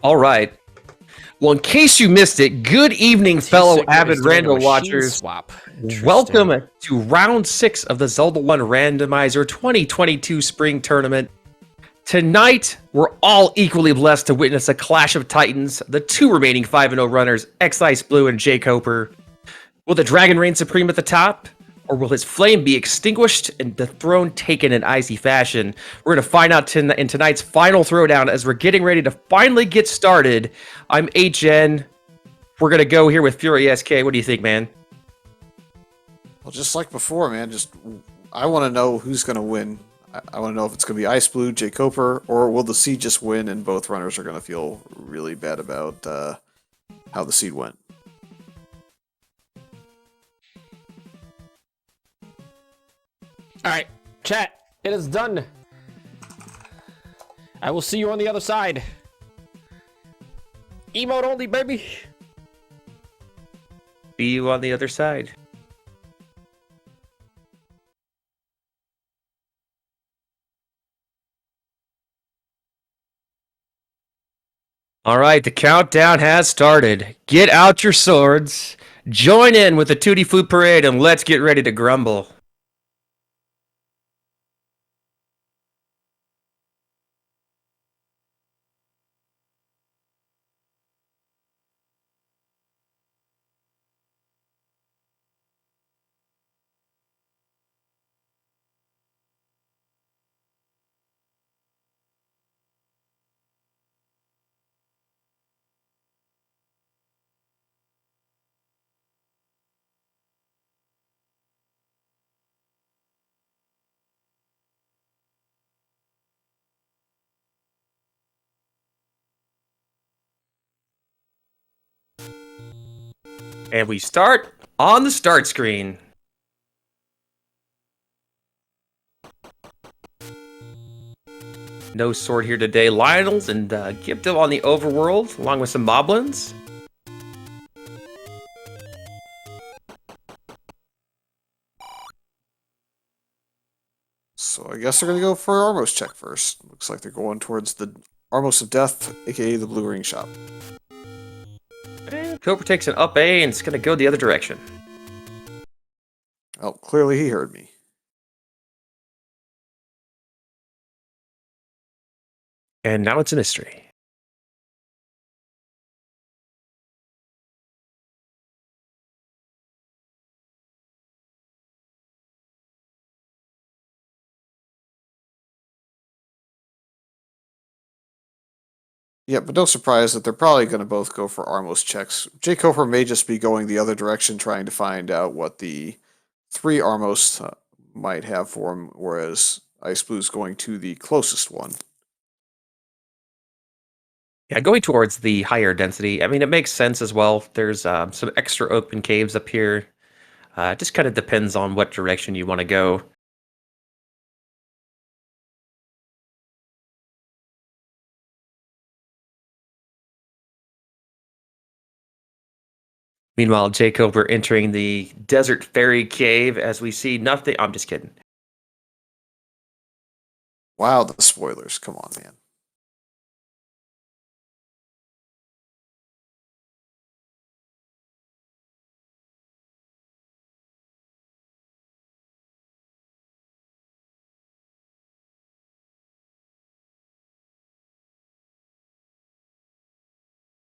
All right. Well, in case you missed it, good evening, fellow avid rando watchers. Swap. Welcome to round 6 of the Zelda 1 Randomizer 2022 Spring Tournament. Tonight, we're all equally blessed to witness a clash of titans, the two remaining 5-0 runners, xiceblue and jkoper. Will the dragon reign supreme at the top? Or will his flame be extinguished and the throne taken in icy fashion? We're going to find out in tonight's final throwdown as we're getting ready to finally get started. I'm HN. We're going to go here with Fury SK. What do you think, man? Well, just like before, man, I want to know who's going to win. I want to know if it's going to be xiceblue, jkoper, or will the seed just win and both runners are going to feel really bad about how the seed went. Alright, chat, it is done. I will see you on the other side. Emote only, baby. See you on the other side. All right, the countdown has started. Get out your swords, join in with the Tutti Flute Parade, and let's get ready to grumble. And we start on the start screen. No sword here today. Lionel's and Gipto on the overworld, along with some moblins. So I guess they're going to go for Armos check first. Looks like they're going towards the Armos of Death, aka the Blue Ring Shop. And Cobra takes an up A and it's going to go the other direction. Oh, clearly he heard me. And now it's a mystery. Yeah, but no surprise that they're probably going to both go for Armos checks. jkoper may just be going the other direction, trying to find out what the 3 Armos might have for him, whereas xiceblue going to the closest one. Yeah, going towards the higher density. I mean, it makes sense as well. There's some extra open caves up here. It just kind of depends on what direction you want to go. Meanwhile, jkoper entering the Desert Fairy Cave as we see nothing. I'm just kidding. Wow, the spoilers. Come on, man.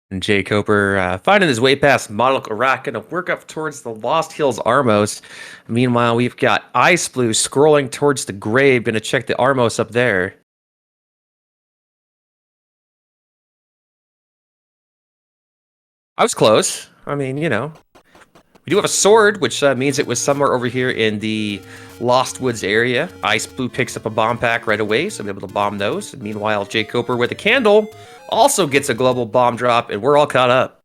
And jkoper finding his way past Monarch Iraq, going to work up towards the Lost Hills Armos. Meanwhile, we've got xiceblue scrolling towards the grave, going to check the Armos up there. I was close. I mean, you know. We do have a sword, which means it was somewhere over here in the Lost Woods area. xiceblue picks up a bomb pack right away, so we'll be able to bomb those. And meanwhile, jkoper with a candle also gets a global bomb drop, and we're all caught up.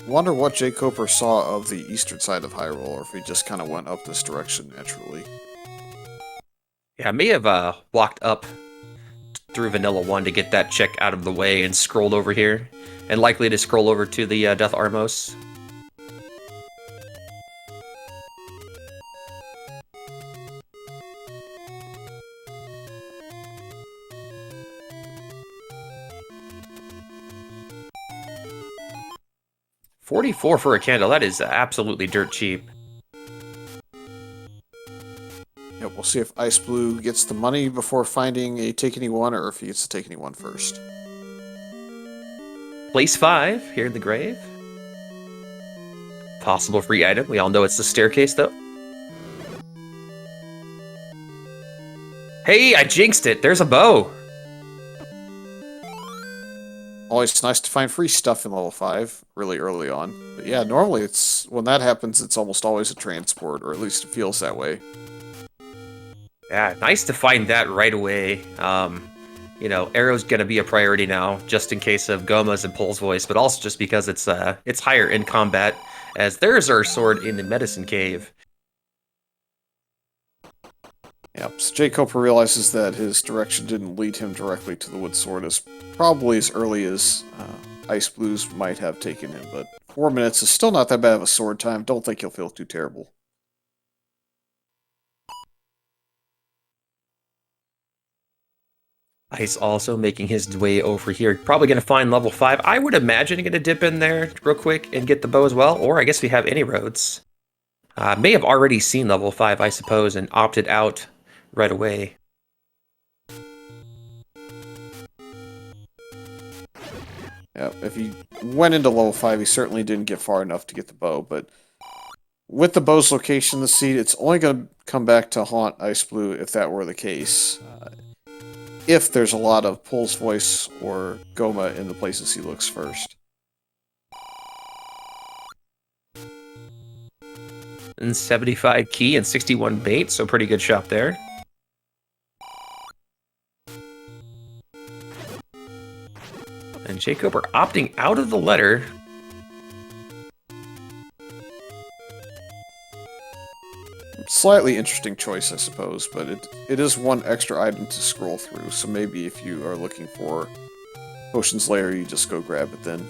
Wonder what jkoper saw of the eastern side of Hyrule, or if he just kind of went up this direction naturally. Yeah, I may have walked up through Vanilla 1 to get that check out of the way and scrolled over here. and likely to scroll over to the Death Armos. $44 for a candle. That is absolutely dirt cheap. Yeah, we'll see if xiceblue gets the money before finding a take anyone, or if he gets to take anyone first. Place 5 here in the grave. Possible free item. We all know it's the staircase, though. Hey, I jinxed it. There's a bow. Always nice to find free stuff in level 5 really early on. But yeah, normally it's when that happens, it's almost always a transport, or at least it feels that way. Yeah, nice to find that right away. You know, arrow's gonna be a priority now, just in case of Goma's and Pole's voice, but also just because it's higher in combat, as there's our sword in the medicine cave. Yep, so jkoper realizes that his direction didn't lead him directly to the wood sword as probably as early as xiceblue might have taken him, but 4 minutes is still not that bad of a sword time. Don't think he'll feel too terrible. Ice also making his way over here. Probably going to find level 5. I would imagine going to dip in there real quick and get the bow as well. Or I guess we have any roads. May have already seen level 5, I suppose, and opted out right away. Yeah, if he went into level 5, he certainly didn't get far enough to get the bow, but with the bow's location in the seed, it's only going to come back to haunt xiceblue if that were the case. If there's a lot of Pole's voice or Goma in the places he looks first. And 75 key and 61 bait, so pretty good shop there. And jkoper opting out of the letter. Slightly interesting choice, I suppose, but it is one extra item to scroll through, so maybe if you are looking for Potions Layer, you just go grab it then.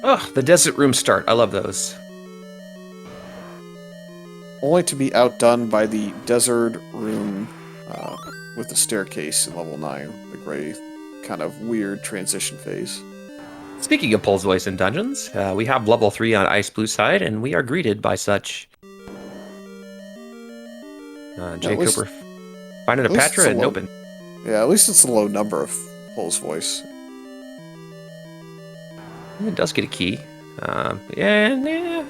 Oh, the desert room start. I love those. Only to be outdone by the desert room with the staircase in level 9, the gray kind of weird transition phase. Speaking of Pole's voice in dungeons, we have level 3 on xiceblue side, and we are greeted by such. jkoper finding a Patra and open. Yeah, at least it's a low number of Pole's voice. It does get a key. Yeah.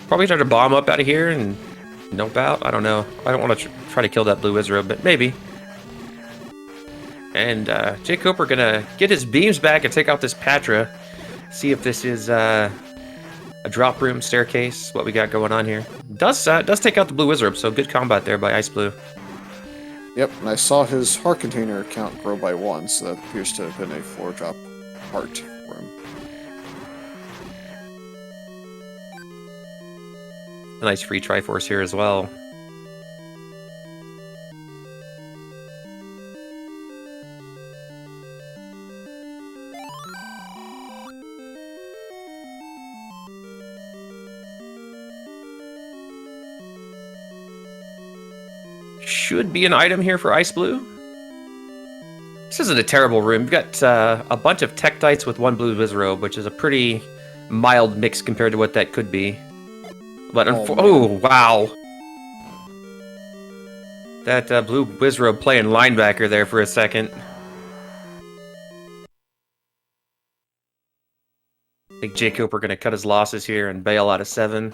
Probably try to bomb up out of here and nope out. I don't know. I don't want to try to kill that blue wizard, but maybe. And jkoper gonna get his beams back and take out this Patra. See if this is a drop room staircase. What we got going on here? Does take out the blue wizard, so good combat there by xiceblue. Yep, and I saw his heart container count grow by 1, so that appears to have been a 4-drop heart for him. A nice free Triforce here as well. Should be an item here for xiceblue. This isn't a terrible room. We've got a bunch of Tektites with 1 blue Wizrobe, which is a pretty mild mix compared to what that could be. But oh wow. That blue Wizrobe playing linebacker there for a second. I think jkoper gonna cut his losses here and bail out of 7.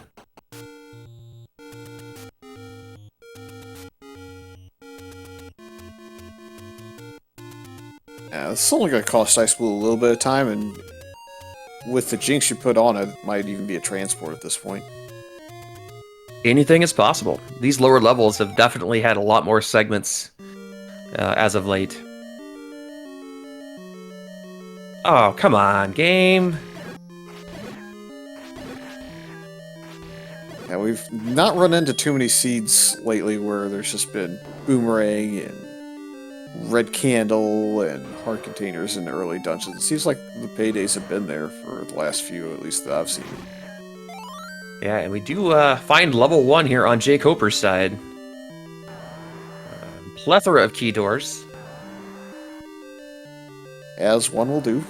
Yeah, it's only going to cost xiceblue a little bit of time, and with the jinx you put on it, might even be a transport at this point. Anything is possible. These lower levels have definitely had a lot more segments as of late. Oh, come on, game. Yeah, we've not run into too many seeds lately where there's just been boomerang and red candle and heart containers in the early dungeons. It seems like the paydays have been there for the last few, at least that I've seen. Yeah, and we do find level 1 here on jkoper's side. Plethora of key doors. As one will do.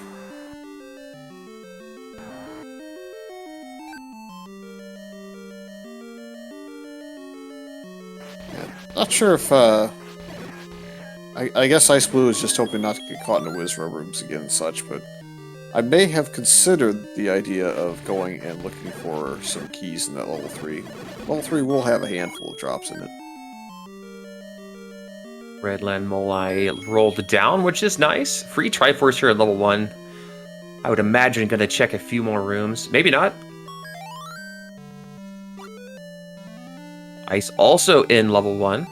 Not sure if, I guess xiceblue is just hoping not to get caught in the Wizro rooms again and such, but I may have considered the idea of going and looking for some keys in that level 3. Level 3 will have a handful of drops in it. Redland Molai rolled down, which is nice. Free Triforce here at level 1. I would imagine going to check a few more rooms. Maybe not. Ice also in level 1.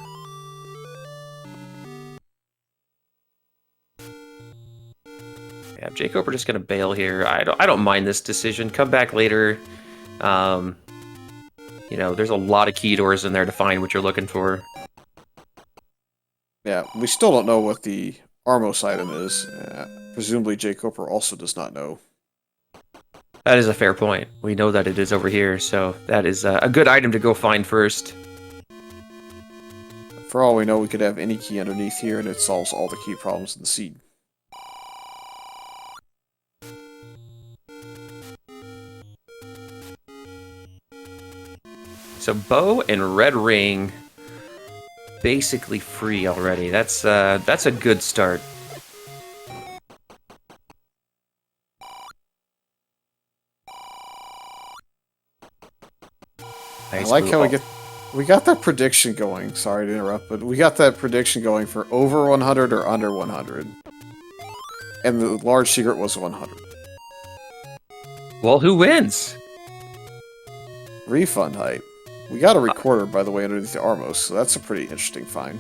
Yeah, jkoper just going to bail here. I don't mind this decision. Come back later. You know, there's a lot of key doors in there to find what you're looking for. Yeah, we still don't know what the Armos item is. Presumably jkoper also does not know. That is a fair point. We know that it is over here, so that is a good item to go find first. For all we know, we could have any key underneath here, and it solves all the key problems in the seed. So bow and red ring, basically free already. That's a good start. I like how we got that prediction going. Sorry to interrupt, but we got that prediction going for over 100 or under 100. And the large secret was 100. Well, who wins? Refund height. We got a recorder, by the way, underneath the Armos, so that's a pretty interesting find.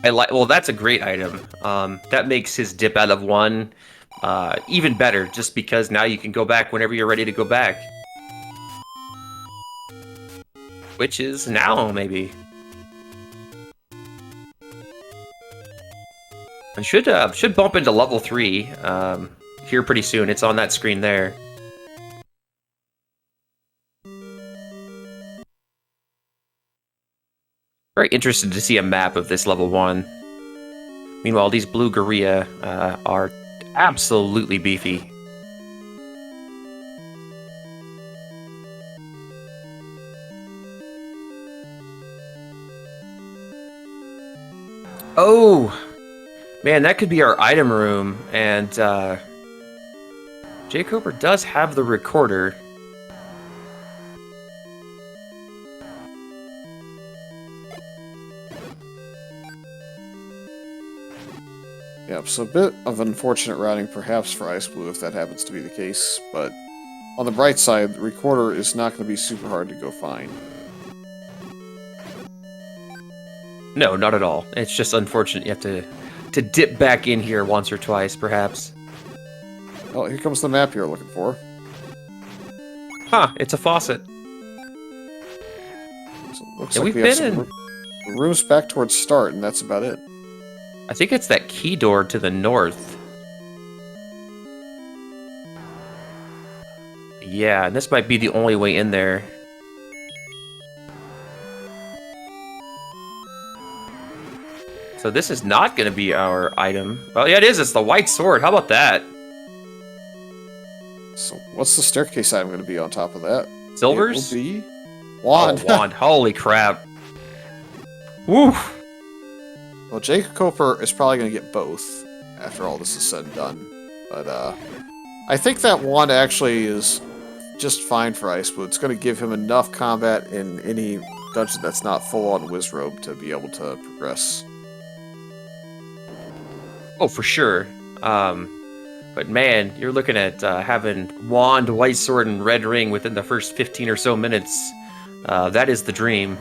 Well, that's a great item. That makes his dip out of 1 even better, just because now you can go back whenever you're ready to go back. Which is now, maybe. And should bump into level 3 here pretty soon. It's on that screen there. Very interested to see a map of this level 1. Meanwhile, these blue Gorilla are absolutely beefy. Oh! Man, that could be our item room, and jkoper does have the recorder. Yep, so a bit of unfortunate routing perhaps for xiceblue if that happens to be the case, but on the bright side, the recorder is not going to be super hard to go find. No, not at all. It's just unfortunate you have to dip back in here once or twice, perhaps. Oh, here comes the map you're looking for. Huh, it's a faucet. So it looks Yeah, like we've we have been some rooms back towards start, and that's about it. I think it's that key door to the north. Yeah, and this might be the only way in there. So this is not going to be our item. Oh, yeah, it is. It's the white sword. How about that? So what's the staircase item going to be on top of that? Silvers? It will be wand. Oh, wand. Holy crap. Woo! Well, jkoper is probably going to get both after all this is said and done. But I think that wand actually is just fine for xiceblue. It's going to give him enough combat in any dungeon that's not full-on Wizrobe to be able to progress. Oh, for sure. But man, you're looking at having wand, white sword, and red ring within the first 15 or so minutes. That is the dream.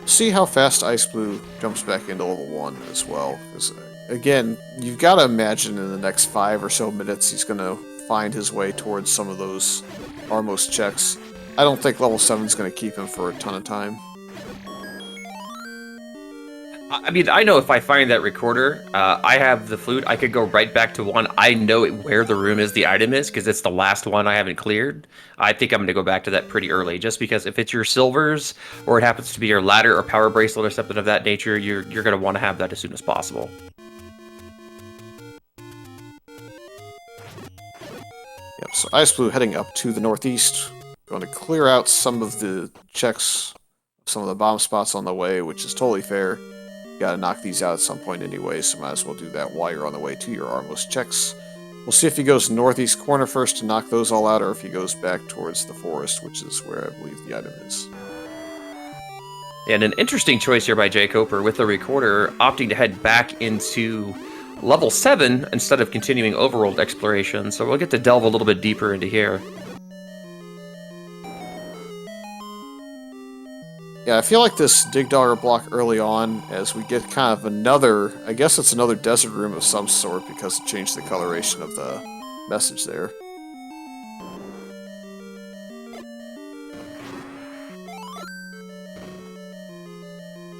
See how fast xiceblue jumps back into level 1 as well. Because, again, you've got to imagine in the next 5 or so minutes he's going to find his way towards some of those Armos checks. I don't think level 7 is going to keep him for a ton of time. I mean, I know if I find that recorder, I have the flute, I could go right back to one. I know where the room is, the item is, because it's the last one I haven't cleared. I think I'm going to go back to that pretty early, just because if it's your silvers, or it happens to be your ladder or power bracelet or something of that nature, you're going to want to have that as soon as possible. Yep, so xiceblue heading up to the northeast. Going to clear out some of the checks, some of the bomb spots on the way, which is totally fair. You gotta knock these out at some point anyway, so might as well do that while you're on the way to your Armos checks. We'll see if he goes northeast corner first to knock those all out, or if he goes back towards the forest, which is where I believe the item is. And an interesting choice here by jkoper with the recorder opting to head back into level 7 instead of continuing overworld exploration, so we'll get to delve a little bit deeper into here. Yeah, I feel like this dig dogger block early on, as we get kind of another, I guess it's another desert room of some sort, because it changed the coloration of the message there.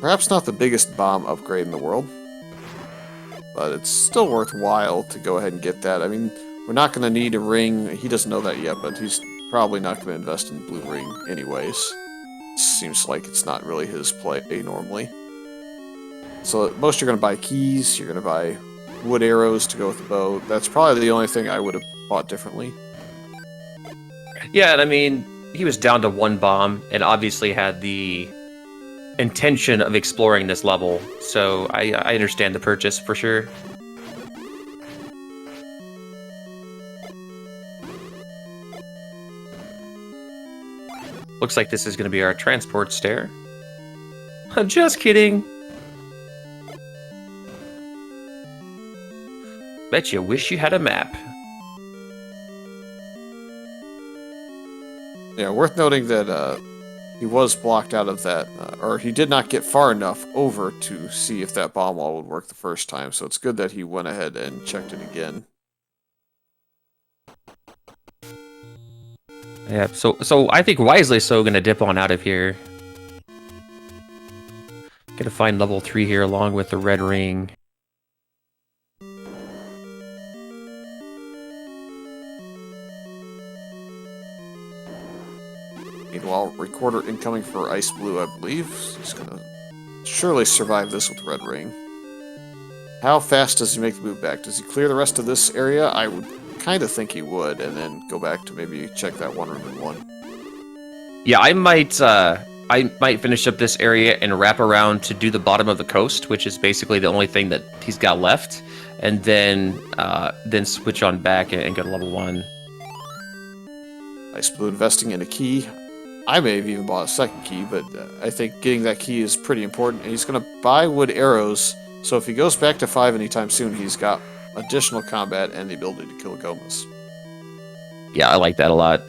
Perhaps not the biggest bomb upgrade in the world, but it's still worthwhile to go ahead and get that. I mean, we're not going to need a ring. He doesn't know that yet, but he's probably not going to invest in blue ring anyways. Seems like it's not really his play normally. So at most you're going to buy keys, you're going to buy wood arrows to go with the bow. That's probably the only thing I would have bought differently. Yeah, and I mean, he was down to one bomb, and obviously had the intention of exploring this level, so I understand the purchase for sure. Looks like this is going to be our transport stair. I'm just kidding. Bet you wish you had a map. Yeah, worth noting that he was blocked out of that, or he did not get far enough over to see if that bomb wall would work the first time, so it's good that he went ahead and checked it again. Yeah, so I think wisely so gonna dip on out of here. Gonna find level 3 here along with the red ring. Meanwhile, recorder incoming for xiceblue, I believe. He's gonna surely survive this with red ring. How fast does he make the move back? Does he clear the rest of this area? I would kind of think he would, and then go back to maybe check that one room in one. Yeah, I might finish up this area and wrap around to do the bottom of the coast, which is basically the only thing that he's got left, and then switch on back and go to level 1. xiceblue investing in a key. I may have even bought a second key, but I think getting that key is pretty important. And he's going to buy wood arrows, so if he goes back to 5 anytime soon, he's got additional combat and the ability to kill gomas. Yeah, I like that a lot.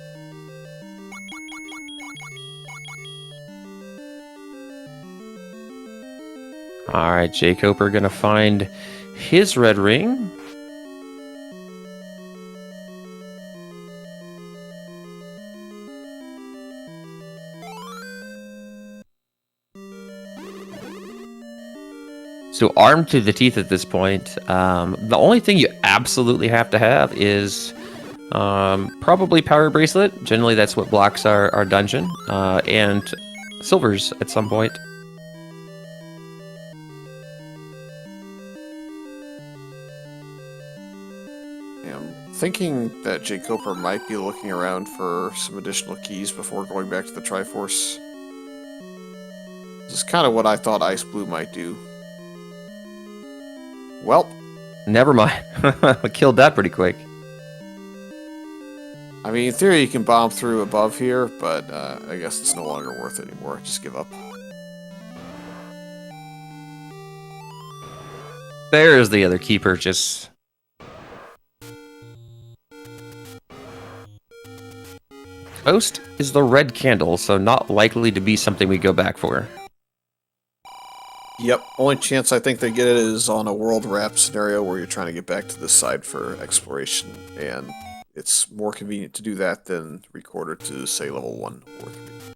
Alright, jkoper gonna find his red ring. So armed to the teeth at this point. The only thing you absolutely have to have is probably power bracelet. Generally, that's what blocks our dungeon, and silvers at some point. I'm thinking that jkoper might be looking around for some additional keys before going back to the Triforce. This is kind of what I thought xiceblue might do. Well, Never mind. I killed that pretty quick. I mean, in theory, you can bomb through above here, but I guess it's no longer worth it anymore. Just give up. There's the other key purchase. Ghost is the red candle, so not likely to be something we go back for. Yep, only chance I think they get it is on a world wrap scenario where you're trying to get back to this side for exploration, and it's more convenient to do that than record it to, say, level 1 or 3.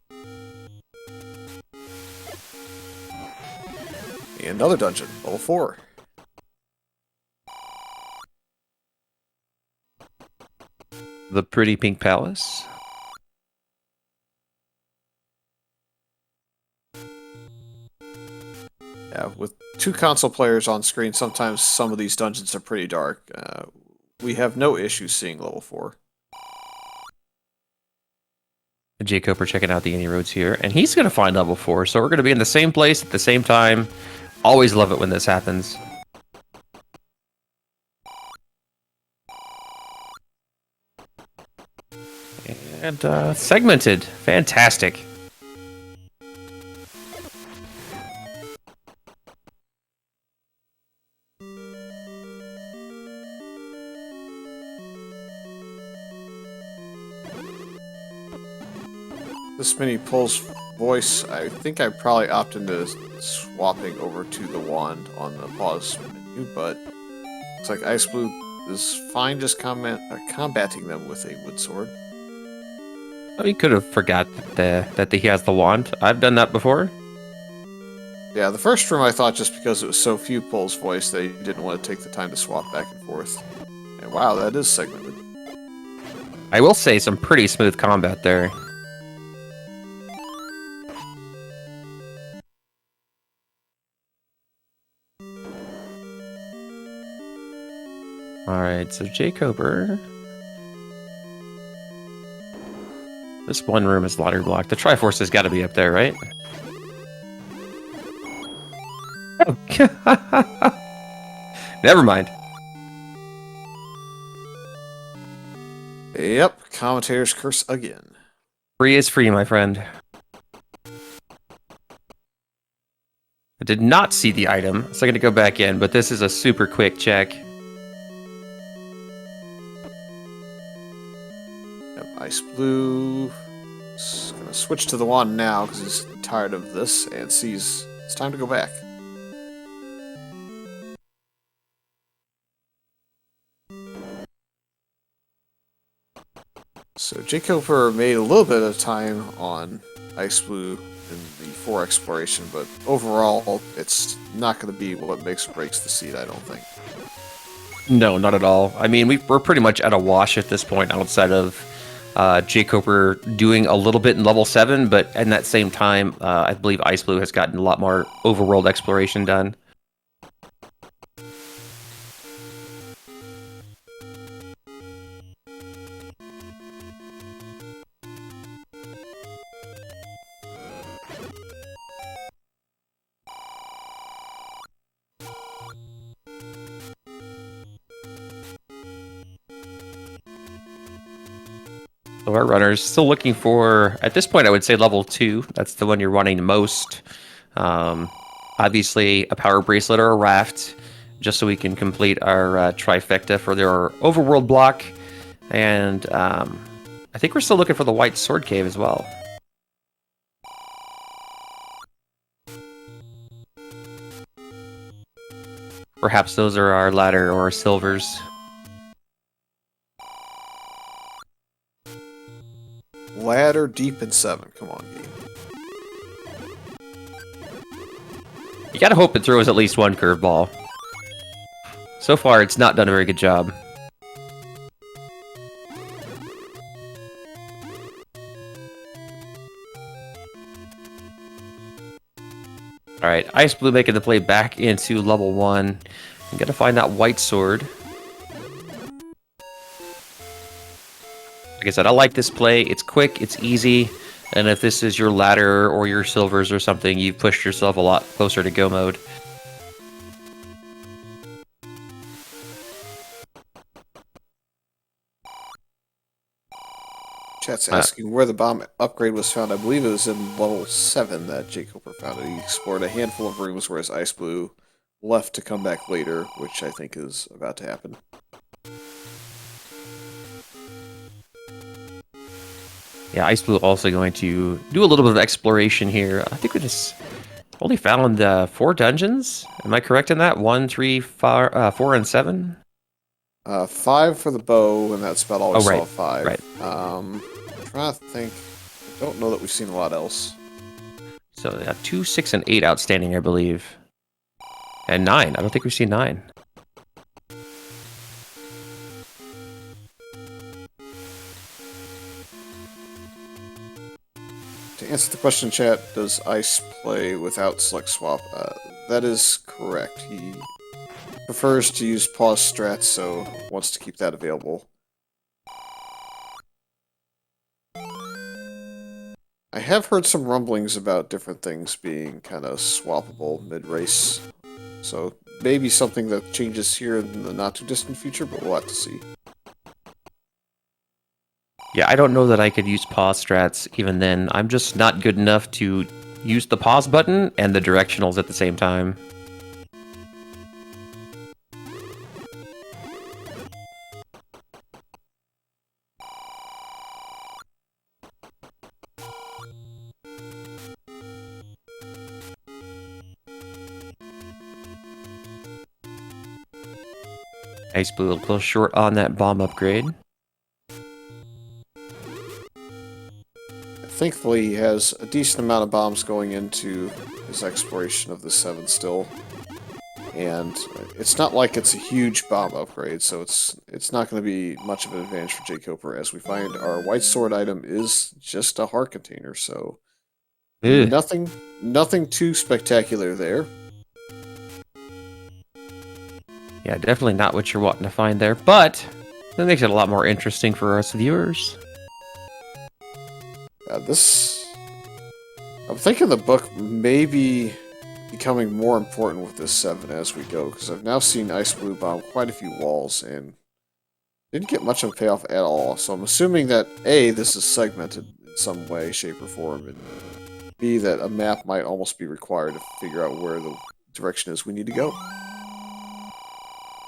And another dungeon, level 4. The pretty pink palace. Yeah, with 2 console players on screen, sometimes some of these dungeons are pretty dark. We have no issues seeing level 4. jkoper checking out the any roads here, and he's going to find level 4, so we're going to be in the same place at the same time. Always love it when this happens. And segmented. Fantastic. This mini pulls voice, I think I probably opt into swapping over to the wand on the pause menu, but looks like xiceblue is fine just combating them with a wood sword. Oh, he could have forgot that he has the wand. I've done that before. Yeah, the first room I thought just because it was so few pulls voice, they didn't want to take the time to swap back and forth. And wow, that is segmented. I will say some pretty smooth combat there. Alright, so jkoper. This one room is lottery block. The Triforce has got to be up there, right? Oh. Never mind. Yep, commentator's curse again. Free is free, my friend. I did not see the item, so I'm going to go back in, but this is a super quick check. xiceblue is going to switch to the wand now because he's tired of this and sees it's time to go back. So jkoper made a little bit of time on xiceblue in the 4 exploration, but overall it's not going to be what makes or breaks the seed, I don't think. No, not at all. I mean, we're pretty much at a wash at this point outside of jkoper doing a little bit in level 7, but in that same time, I believe xiceblue has gotten a lot more overworld exploration done. So our runners still looking for, at this point, I would say level 2. That's the one you're running most. Obviously, a power bracelet or a raft, just so we can complete our trifecta for their overworld block. And I think we're still looking for the white sword cave as well. Perhaps those are our ladder or our silvers. Ladder deep in 7. Come on, game. You gotta hope it throws at least one curveball. So far, it's not done a very good job. Alright, xiceblue making the play back into level 1. I'm gonna find that white sword. Like I said, I like this play. It's quick, it's easy, and if this is your ladder or your silvers or something, you've pushed yourself a lot closer to go mode. Chat's asking where the bomb upgrade was found. I believe it was in level 7 that jkoper found it. He explored a handful of rooms, whereas xiceblue left to come back later, which I think is about to happen. Yeah, xiceblue also going to do a little bit of exploration here. I think we just only found 4 dungeons. Am I correct in that? 1, 3, 4, 4, and 7? 5 for the bow, and that's about all we Oh, saw right, at 5. right. Trying to think. I don't know that we've seen a lot else. So they have 2, 6, and 8 outstanding, I believe. And 9. I don't think we've seen 9. To answer the question in chat, does Ice play without select swap? That is correct. He prefers to use pause strats, so wants to keep that available. I have heard some rumblings about different things being kind of swappable mid-race, so maybe something that changes here in the not-too-distant future, but we'll have to see. Yeah, I don't know that I could use pause strats even then. I'm just not good enough to use the pause button and the directionals at the same time. xiceblue a little short on that bomb upgrade. Thankfully, he has a decent amount of bombs going into his exploration of the 7 still. And it's not like it's a huge bomb upgrade, so it's not going to be much of an advantage for jkoper, as we find our white sword item is just a heart container, so Ugh. nothing too spectacular there. Yeah, definitely not what you're wanting to find there, but that makes it a lot more interesting for us viewers. I'm thinking the book may be becoming more important with this 7 as we go, because I've now seen xiceblue bomb quite a few walls and didn't get much of a payoff at all. So I'm assuming that A, this is segmented in some way, shape, or form, and B, that a map might almost be required to figure out where the direction is we need to go.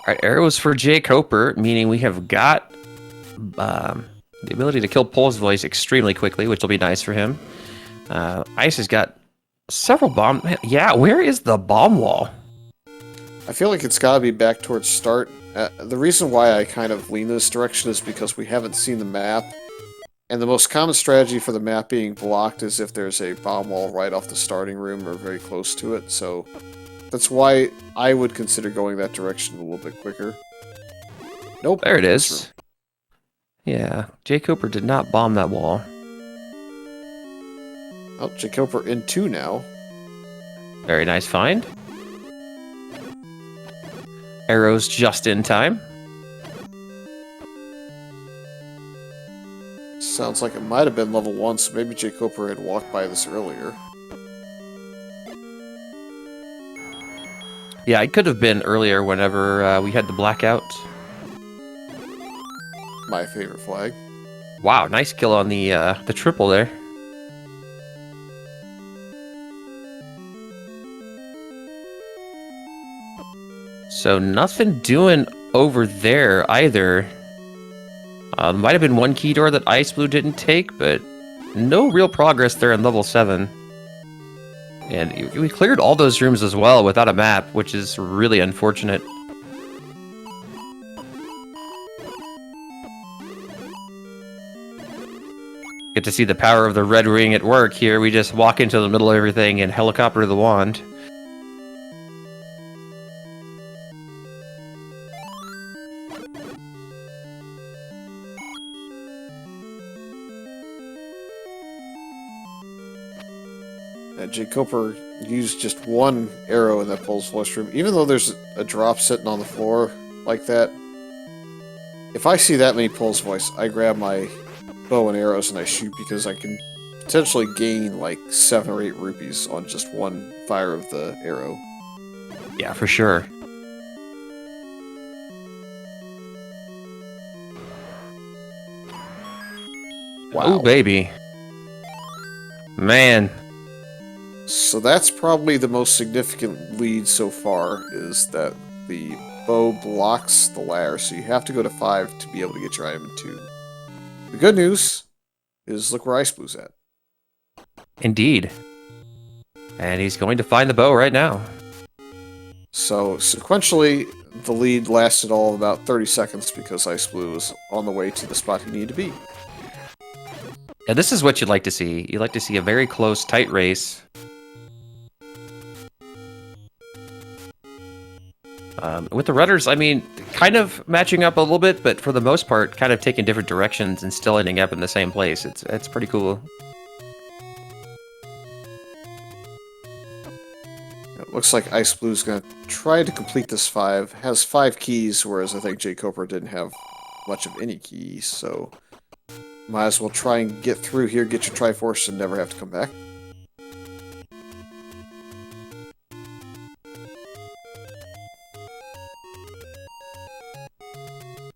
Alright, arrows for jkoper, meaning we have got the ability to kill Pole's Voice extremely quickly, which will be nice for him. Ice has got several bomb... Yeah, where is the bomb wall? I feel like it's got to be back towards start. The reason why I kind of lean this direction is because we haven't seen the map, and the most common strategy for the map being blocked is if there's a bomb wall right off the starting room or very close to it, so that's why I would consider going that direction a little bit quicker. Nope. There it is. Yeah, jkoper did not bomb that wall. Oh, jkoper in 2 now. Very nice find. Arrows just in time. Sounds like it might have been level 1, so maybe jkoper had walked by this earlier. Yeah, it could have been earlier whenever we had the blackout. My favorite flag. Wow, nice kill on the triple there. So nothing doing over there either. Might have been one key door that xiceblue didn't take, but no real progress there in level 7. And we cleared all those rooms as well without a map, which is really unfortunate. Get to see the power of the red ring at work here. We just walk into the middle of everything and helicopter the wand. jkoper used just 1 arrow in that Pole's Voice room. Even though there's a drop sitting on the floor like that, if I see that many Pole's Voice, I grab my bow and arrows and I shoot, because I can potentially gain like 7 or 8 rupees on just 1 fire of the arrow. Yeah, for sure. Wow. Oh, baby. Man. So that's probably the most significant lead so far, is that the bow blocks the ladder, so you have to go to 5 to be able to get your item in 2. The good news is look where xiceplue's at. Indeed. And he's going to find the bow right now. So sequentially, the lead lasted all of about 30 seconds because xiceblue was on the way to the spot he needed to be. Yeah, this is what you'd like to see. You'd like to see a very close, tight race. With the rudders, I mean, kind of matching up a little bit, but for the most part, kind of taking different directions and still ending up in the same place. It's pretty cool. It looks like xiceblue going to try to complete this 5. Has 5 keys, whereas I think jkoper didn't have much of any keys, so might as well try and get through here, get your Triforce, and never have to come back.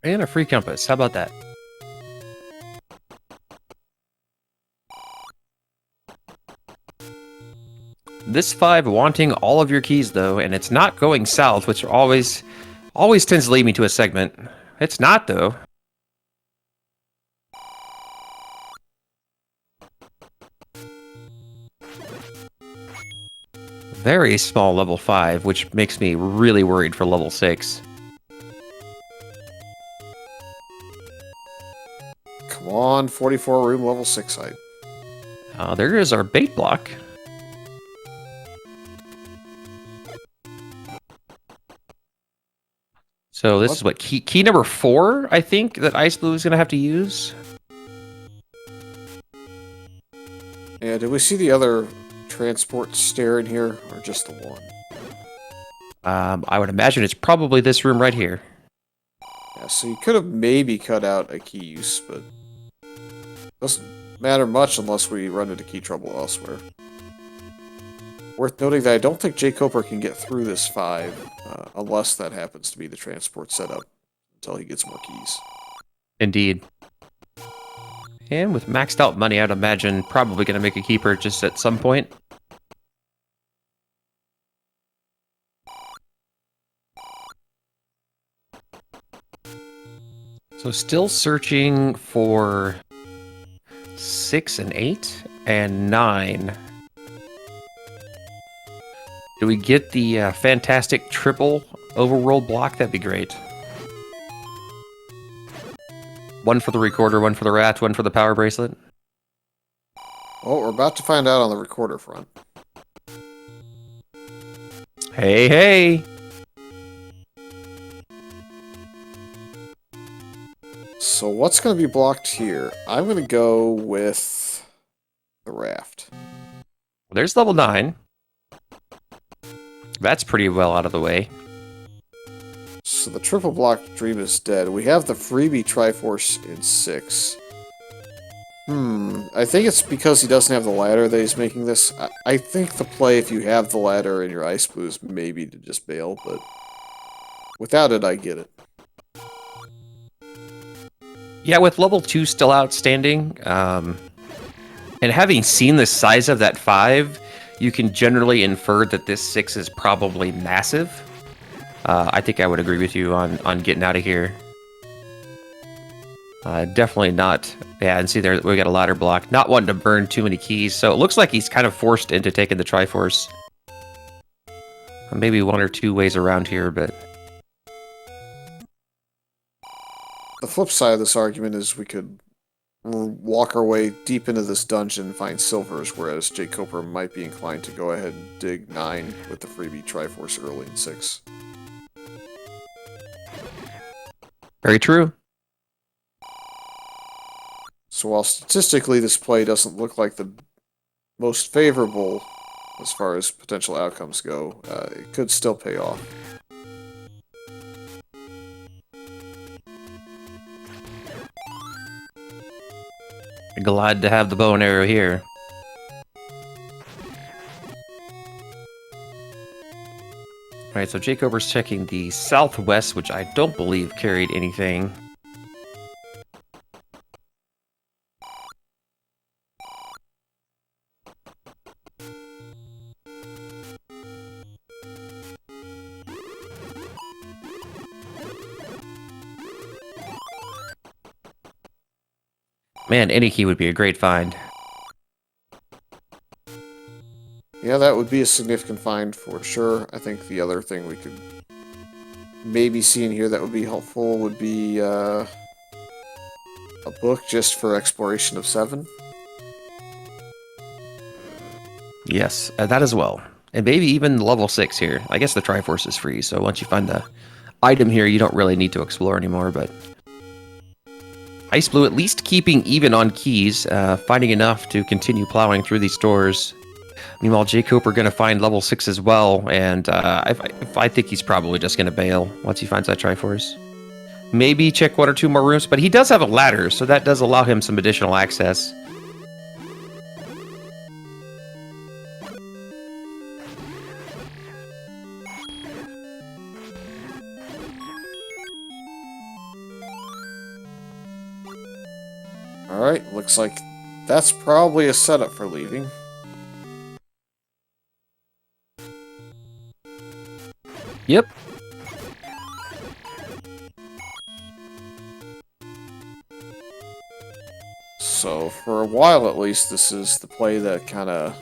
And a free compass. How about that? This 5 wanting all of your keys, though, and it's not going south, which always tends to lead me to a segment. It's not, though. Very small level 5, which makes me really worried for level 6. Come on, 44 room, level 6 height. There is our bait block. So this is what, key number 4, I think, that xiceblue is going to have to use? Yeah, did we see the other transport stair in here, or just the one? I would imagine it's probably this room right here. Yeah, so you could have maybe cut out a key use, but doesn't matter much unless we run into key trouble elsewhere. Worth noting that I don't think jkoper can get through this 5, unless that happens to be the transport setup, until he gets more keys. Indeed. And with maxed out money, I'd imagine probably going to make a key purchase at some point. So still searching for 6 and 8 and 9. Do we get the fantastic triple overworld block? That'd be great. One for the recorder, one for the rat, one for the power bracelet. Well, we're about to find out on the recorder front. Hey, hey! So what's going to be blocked here? I'm going to go with the raft. There's level 9. That's pretty well out of the way. So the triple block dream is dead. We have the freebie Triforce in 6. I think it's because he doesn't have the ladder that he's making this. I think the play, if you have the ladder in your xiceblue, is maybe to just bail, but without it, I get it. Yeah, with level 2 still outstanding, and having seen the size of that 5, you can generally infer that this 6 is probably massive. I think I would agree with you on getting out of here. Definitely not. Yeah, and see there, we got a ladder block. Not wanting to burn too many keys, so it looks like he's kind of forced into taking the Triforce. Maybe 1 or 2 ways around here, but... The flip side of this argument is we could walk our way deep into this dungeon and find silvers, whereas jkoper might be inclined to go ahead and dig 9 with the freebie Triforce early in 6. Very true. So while statistically this play doesn't look like the most favorable as far as potential outcomes go, it could still pay off. Glad to have the bow and arrow here. Alright, so jkoper's checking the southwest, which I don't believe carried anything. Man, any key would be a great find. Yeah, that would be a significant find for sure. I think the other thing we could maybe see in here that would be helpful would be a book just for exploration of 7. Yes, that as well. And maybe even level 6 here. I guess the Triforce is free, so once you find the item here, you don't really need to explore anymore, but... xiceblue at least keeping even on keys, finding enough to continue plowing through these doors. Meanwhile, jkoper going to find level 6 as well, and I think he's probably just going to bail once he finds that Triforce. Maybe check 1 or 2 more rooms, but he does have a ladder, so that does allow him some additional access. Alright, looks like that's probably a setup for leaving. Yep. So, for a while at least, this is the play that kind of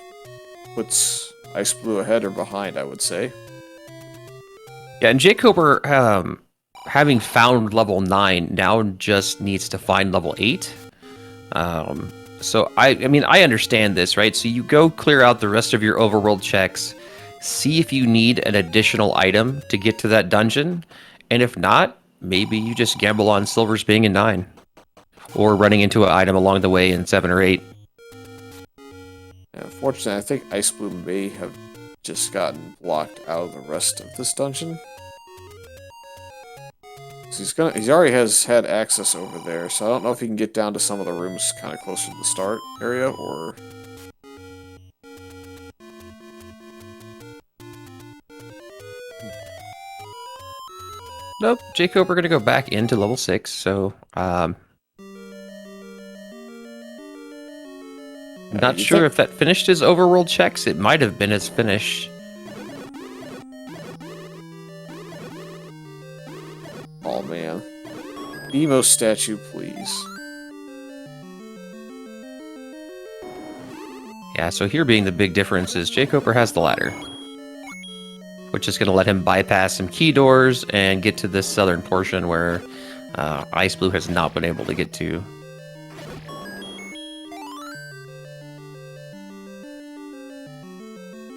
puts xiceblue ahead or behind, I would say. Yeah, and jkoper, having found level 9, now just needs to find level 8. So, I mean, I understand this, right? So you go clear out the rest of your overworld checks, see if you need an additional item to get to that dungeon, and if not, maybe you just gamble on silvers being in 9. Or running into an item along the way in 7 or 8. Yeah, unfortunately, I think xiceblue may have just gotten blocked out of the rest of this dungeon. So he already has had access over there, so I don't know if he can get down to some of the rooms kind of closer to the start area, or... Nope, jkoper going to go back into level 6, so... not sure if that finished his overworld checks. It might have been his finish. Oh, man. Emo statue, please. Yeah, so here being the big difference is jkoper has the ladder, which is going to let him bypass some key doors and get to this southern portion where xiceblue has not been able to get to.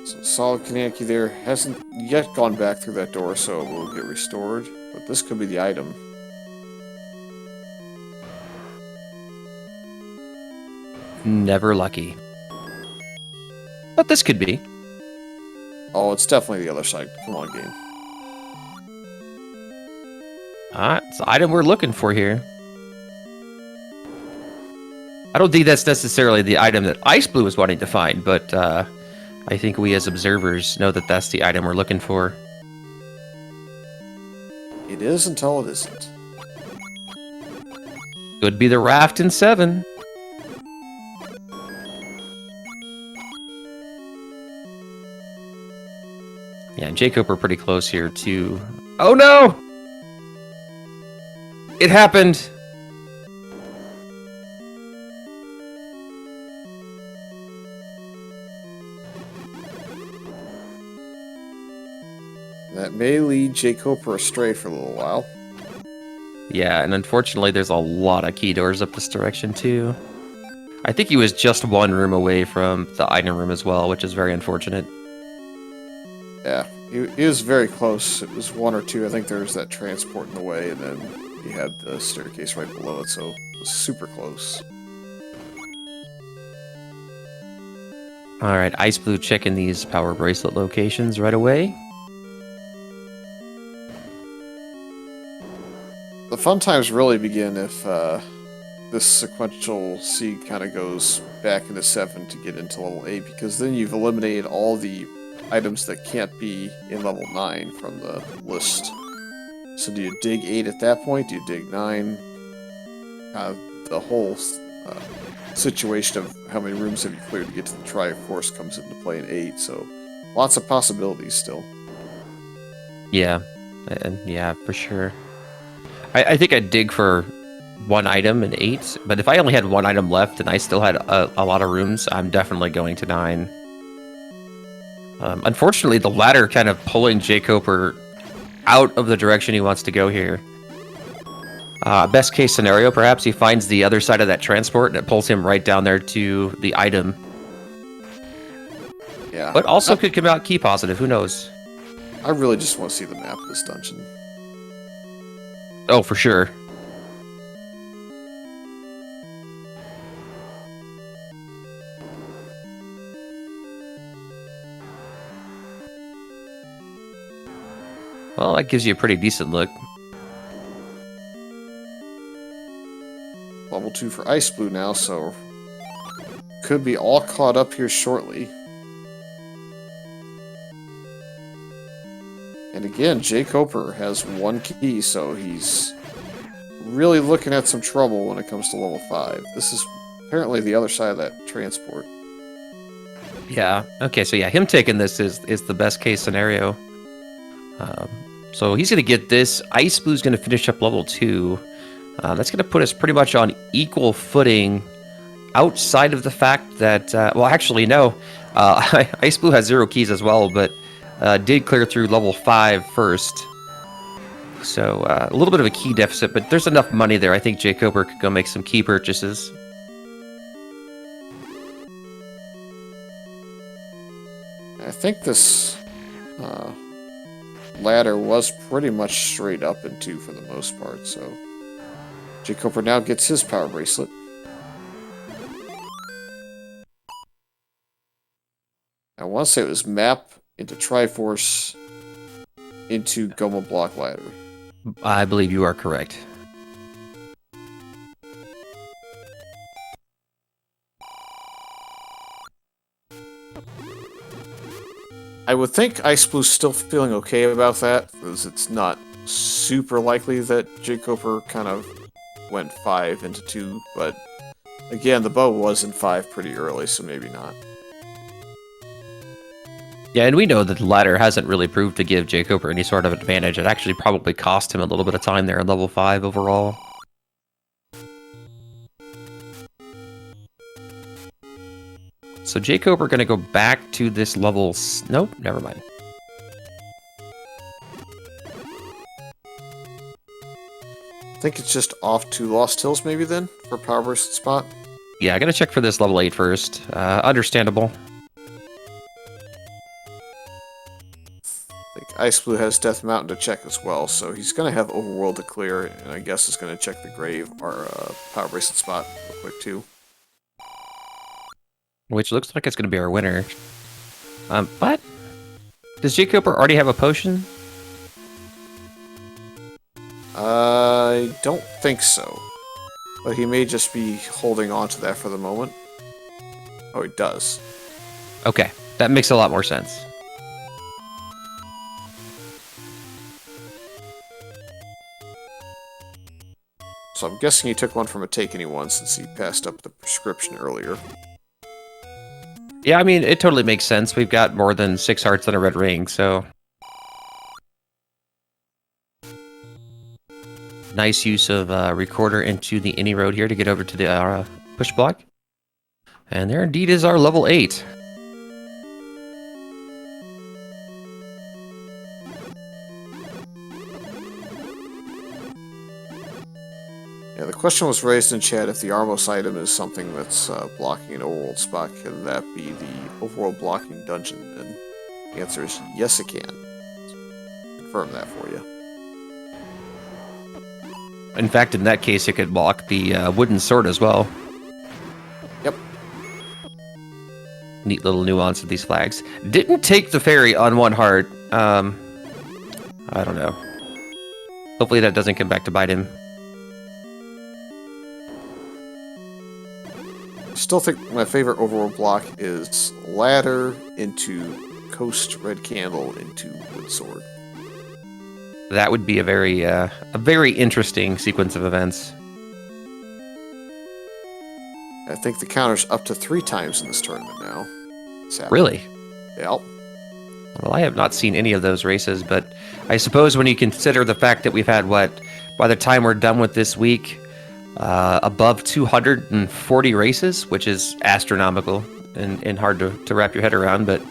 So solid Kaneki there hasn't yet gone back through that door, so it will get restored. But this could be the item. Never lucky. But this could be. Oh, it's definitely the other side. Come on, game. Alright, it's the item we're looking for here. I don't think that's necessarily the item that xiceblue is wanting to find, but I think we as observers know that that's the item we're looking for. It is until it isn't. Could be the raft in 7. Yeah, and jkoper pretty close here too. Oh no! It happened! That may lead jkoper astray for a little while. Yeah, and unfortunately there's a lot of key doors up this direction too. I think he was just 1 room away from the item room as well, which is very unfortunate. Yeah, he was very close. It was 1 or 2. I think there was that transport in the way, and then he had the staircase right below it, so it was super close. Alright, xiceblue checking these power bracelet locations right away. The fun times really begin if this sequential seed kind of goes back into 7 to get into level 8, because then you've eliminated all the items that can't be in level 9 from the list. So do you dig 8 at that point? Do you dig 9? The whole situation of how many rooms have you cleared to get to the Triforce comes into play in 8, so lots of possibilities still. Yeah, and yeah, for sure. I think I'd dig for 1 item in 8, but if I only had 1 item left and I still had a lot of rooms, I'm definitely going to 9. Unfortunately, the ladder kind of pulling jkoper out of the direction he wants to go here. Best case scenario, perhaps he finds the other side of that transport and it pulls him right down there to the item. Yeah. But also could come out key positive, who knows? I really just want to see the map of this dungeon. Oh, for sure. Well, that gives you a pretty decent look. Level 2 for xiceblue now, so could be all caught up here shortly. And again, jkoper has 1 key, so he's really looking at some trouble when it comes to level 5. This is apparently the other side of that transport. Yeah. Okay, so yeah, him taking this is the best case scenario. So he's going to get this. xiceplue's going to finish up level 2. That's going to put us pretty much on equal footing outside of the fact that... well, actually, no. xiceblue has 0 keys as well, but did clear through level 5 first. So a little bit of a key deficit, but there's enough money there. I think jkoper could go make some key purchases. I think this ladder was pretty much straight up and 2 for the most part, so jkoper now gets his power bracelet. I want to say it was map into Triforce into Goma block ladder. I believe you are correct. I would think xiceplue's still feeling okay about that, because it's not super likely that jkoper kind of went 5 into 2, but again, the bow was in 5 pretty early, so maybe not. Yeah, and we know that the ladder hasn't really proved to give jkoper any sort of advantage. It actually probably cost him a little bit of time there in level 5 overall. So jkoper going to go back to this level... Nope, never mind. I think it's just off to Lost Hills maybe then, for power bracelet spot. Yeah, I got to check for this level 8 first. Understandable. I think xiceblue has Death Mountain to check as well, so he's going to have Overworld to clear, and I guess is going to check the Grave, or power bracelet spot real quick too. Which looks like it's going to be our winner. What? Does jkoper already have a potion? I don't think so. But he may just be holding on to that for the moment. Oh, he does. Okay, that makes a lot more sense. So I'm guessing he took one from a Take Anyone since he passed up the prescription earlier. Yeah, I mean, it totally makes sense. We've got more than 6 hearts and a red ring, so... Nice use of Recorder into the Any Road here to get over to the push block. And there indeed is our level 8. Yeah, the question was raised in chat if the Armos item is something that's blocking an overworld spot, can that be the overworld blocking dungeon? And the answer is yes, it can. Confirm that for you. In fact, in that case, it could block the wooden sword as well. Yep. Neat little nuance of these flags. Didn't take the ferry on 1 heart. I don't know. Hopefully that doesn't come back to bite him. Still think my favorite overworld block is ladder into coast red candle into wood sword. That would be a very interesting sequence of events. I think the counter's up to 3 times in this tournament now. Really? Yep. Well, I have not seen any of those races, but I suppose when you consider the fact that we've had, by the time we're done with this week, above 240 races, which is astronomical and hard to wrap your head around, but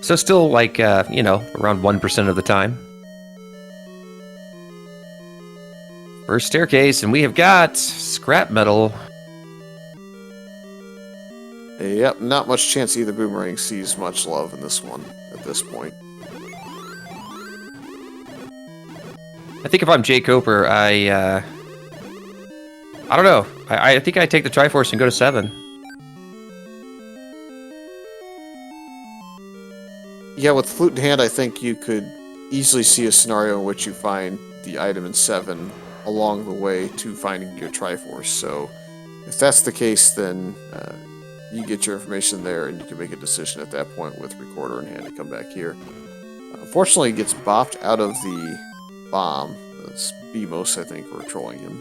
so still like, around 1% of the time. First staircase, and we have got scrap metal. Yep, not much chance either Boomerang sees much love in this one at this point. I think if I'm jkoper, I don't know. I think I take the Triforce and go to 7. Yeah, with Flute in hand, I think you could easily see a scenario in which you find the item in 7 along the way to finding your Triforce. So if that's the case, then you get your information there and you can make a decision at that point with Recorder in hand to come back here. Unfortunately, he gets bopped out of the bomb. That's BMOS, I think, were trolling him.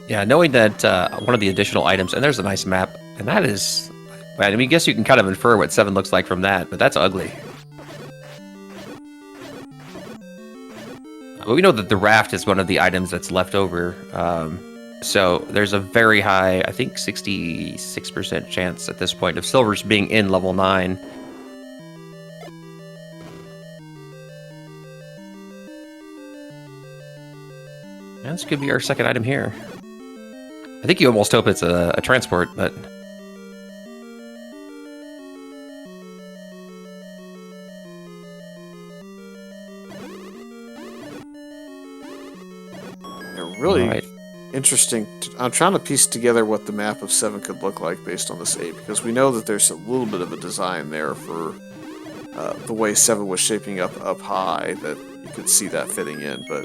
Yeah, knowing that one of the additional items, and there's a nice map, and that is... I mean, I guess you can kind of infer what 7 looks like from that, but that's ugly. But we know that the raft is one of the items that's left over, so there's a very high, I think 66% chance at this point of silvers being in level 9. And this could be our second item here. I think you almost hope it's a transport, but... Really interesting. I'm trying to piece together what the map of 7 could look like based on this 8, because we know that there's a little bit of a design there for the way 7 was shaping up high, that you could see that fitting in, but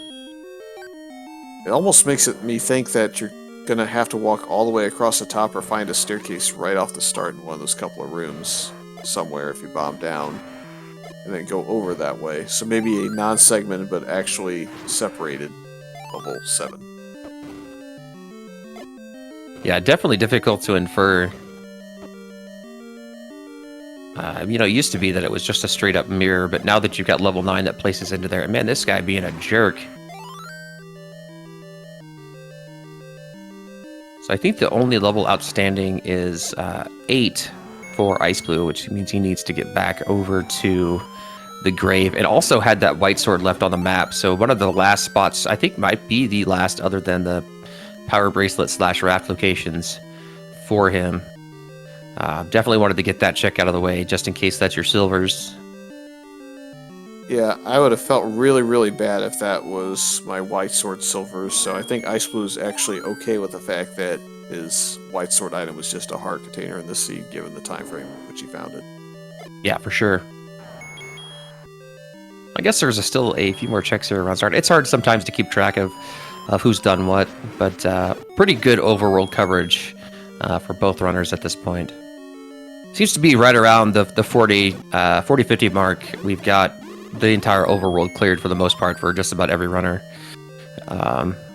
it almost makes me think that you're going to have to walk all the way across the top or find a staircase right off the start in one of those couple of rooms somewhere if you bomb down, and then go over that way. So maybe a non-segmented but actually separated level 7. Yeah, definitely difficult to infer. You know, it used to be that it was just a straight up mirror, but now that you've got level 9 that places into there, man, this guy being a jerk. So I think the only level outstanding is 8 for xiceblue, which means he needs to get back over to the grave, and also had that white sword left on the map. So one of the last spots, I think might be the last other than the power bracelet / raft locations for him. Definitely wanted to get that check out of the way just in case that's your silvers. Yeah, I would have felt really, really bad if that was my white sword silvers, so I think xiceblue is actually okay with the fact that his white sword item was just a heart container in the sea, given the time frame in which he found it. Yeah, for sure. I guess there's still a few more checks here around start. It's hard sometimes to keep track of who's done what, but pretty good overworld coverage for both runners at this point. Seems to be right around the 40-50 mark. We've got the entire overworld cleared for the most part for just about every runner.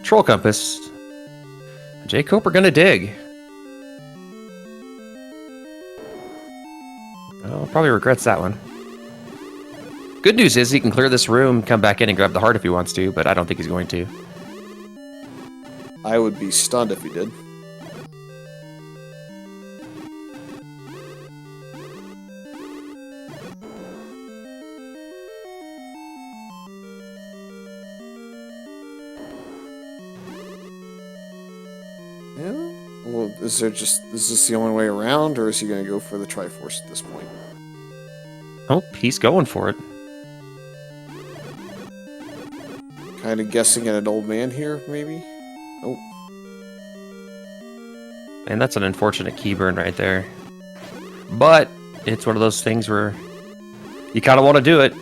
Troll Compass. jkoper gonna dig. Oh, probably regrets that one. Good news is he can clear this room, come back in and grab the heart if he wants to, but I don't think he's going to. I would be stunned if he did. Yeah? Well, is this the only way around, or is he going to go for the Triforce at this point? Oh, he's going for it. Kind of guessing at an old man here, maybe? Oh. And that's an unfortunate key burn right there. But it's one of those things where you kind of want to do it.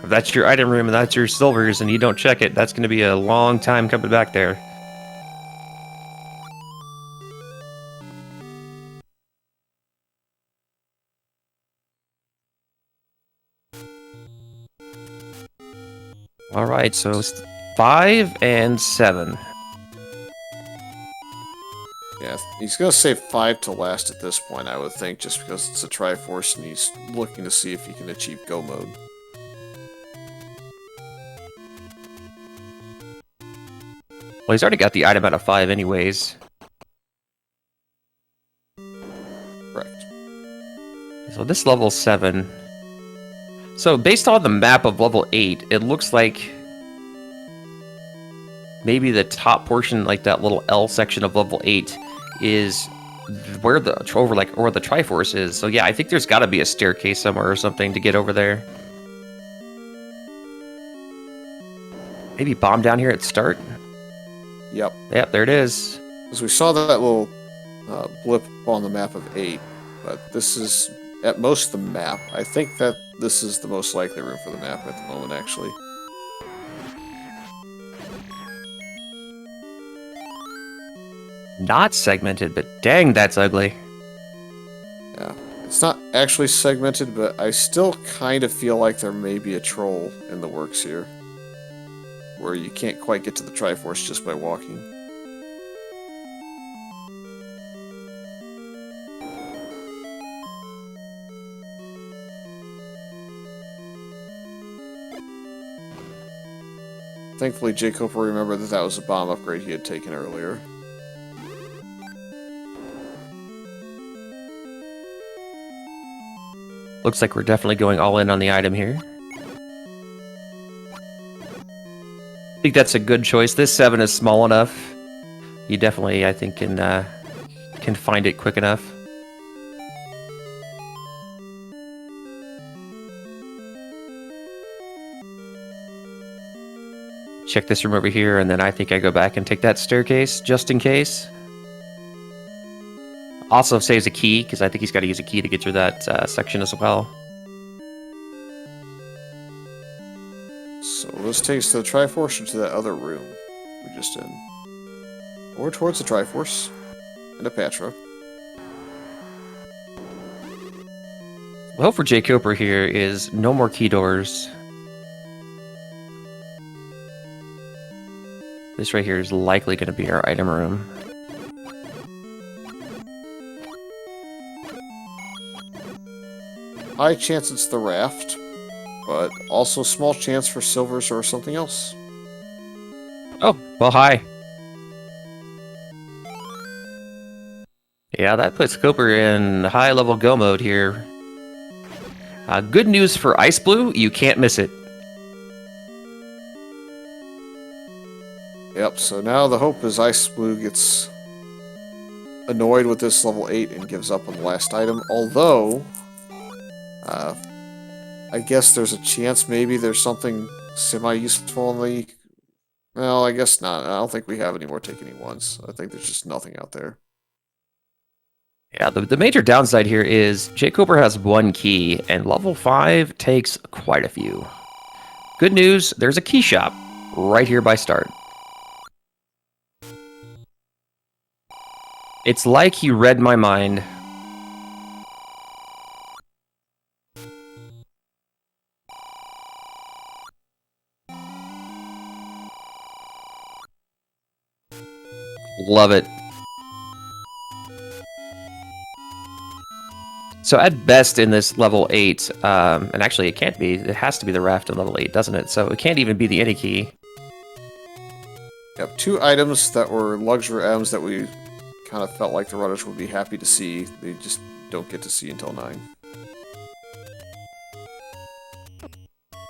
If that's your item room and that's your silvers and you don't check it, that's going to be a long time coming back there. All right, so 5 and 7. Yeah, he's going to save 5 to last at this point, I would think, just because it's a Triforce and he's looking to see if he can achieve Go mode. Well, he's already got the item out of 5 anyways. Correct. So this level 7. So based on the map of level 8, it looks like maybe the top portion, like that little L section of level 8, is where the where the Triforce is. So yeah, I think there's got to be a staircase somewhere or something to get over there. Maybe bomb down here at the start. Yep. Yep, there it is. Because we saw that little blip on the map of 8, but this is at most the map. I think that this is the most likely room for the map at the moment, actually. Not segmented, but dang, that's ugly. Yeah. It's not actually segmented, but I still kind of feel like there may be a troll in the works here. Where you can't quite get to the Triforce just by walking. Thankfully, jkoper remembered that that was a bomb upgrade he had taken earlier. Looks like we're definitely going all in on the item here. I think that's a good choice. This 7 is small enough. You definitely, I think, can find it quick enough. Check this room over here, and then I think I go back and take that staircase, just in case. Also saves a key, because I think he's got to use a key to get through that section as well. So this takes to the Triforce or to that other room we just in. Or towards the Triforce and a Patra. The hope for jkoper here is no more key doors. This right here is likely going to be our item room. High chance it's the raft, but also small chance for silvers or something else. Oh, well, hi. Yeah, that puts Koper in high-level go mode here. Good news for xiceblue, you can't miss it. Yep, so now the hope is xiceblue gets annoyed with this level 8 and gives up on the last item, although I guess there's a chance maybe there's something semi-useful in the... Well, I guess not. I don't think we have any more take any ones. I think there's just nothing out there. Yeah, the major downside here is jkoper has 1 key, and level 5 takes quite a few. Good news, there's a key shop right here by start. It's like he read my mind. Love it. So at best in this level 8, and actually it can't be, it has to be the raft in level 8, doesn't it? So it can't even be the any key. Yep, 2 items that were luxury items that we kind of felt like the runners would be happy to see. They just don't get to see until 9.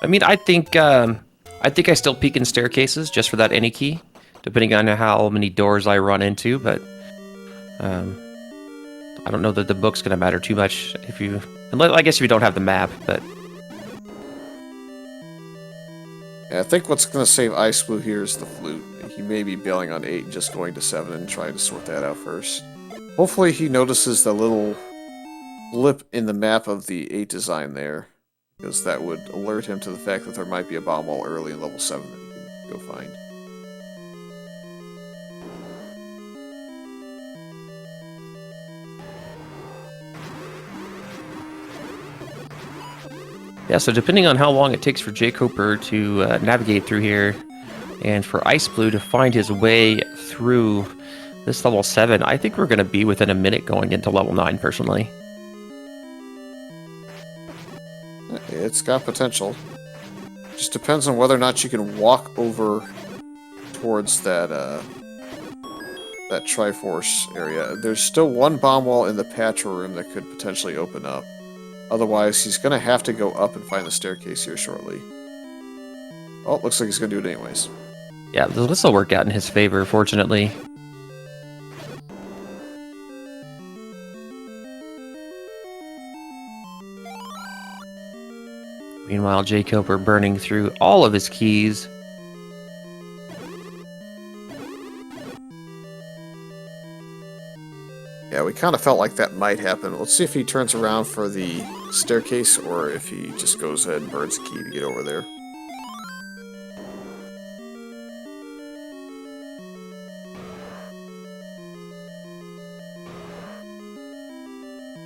I mean, I think I still peek in staircases just for that any key, depending on how many doors I run into, but I don't know that the book's gonna matter too much if you... I guess if you don't have the map, but... Yeah, I think what's going to save xiceblue here is the flute. He may be bailing on 8 and just going to 7 and trying to sort that out first. Hopefully he notices the little blip in the map of the 8 design there, because that would alert him to the fact that there might be a bomb wall early in level 7 that he can go find. Yeah, so depending on how long it takes for jkoper to navigate through here, and for xiceblue to find his way through this level 7, I think we're going to be within a minute going into level 9, personally. It's got potential. Just depends on whether or not you can walk over towards that that Triforce area. There's still 1 bomb wall in the Patra room that could potentially open up. Otherwise, he's going to have to go up and find the staircase here shortly. Oh, looks like he's going to do it anyways. Yeah, this will work out in his favor, fortunately. Meanwhile, jkoper burning through all of his keys. Yeah, we kind of felt like that might happen. Let's see if he turns around for the staircase or if he just goes ahead and burns the key to get over there.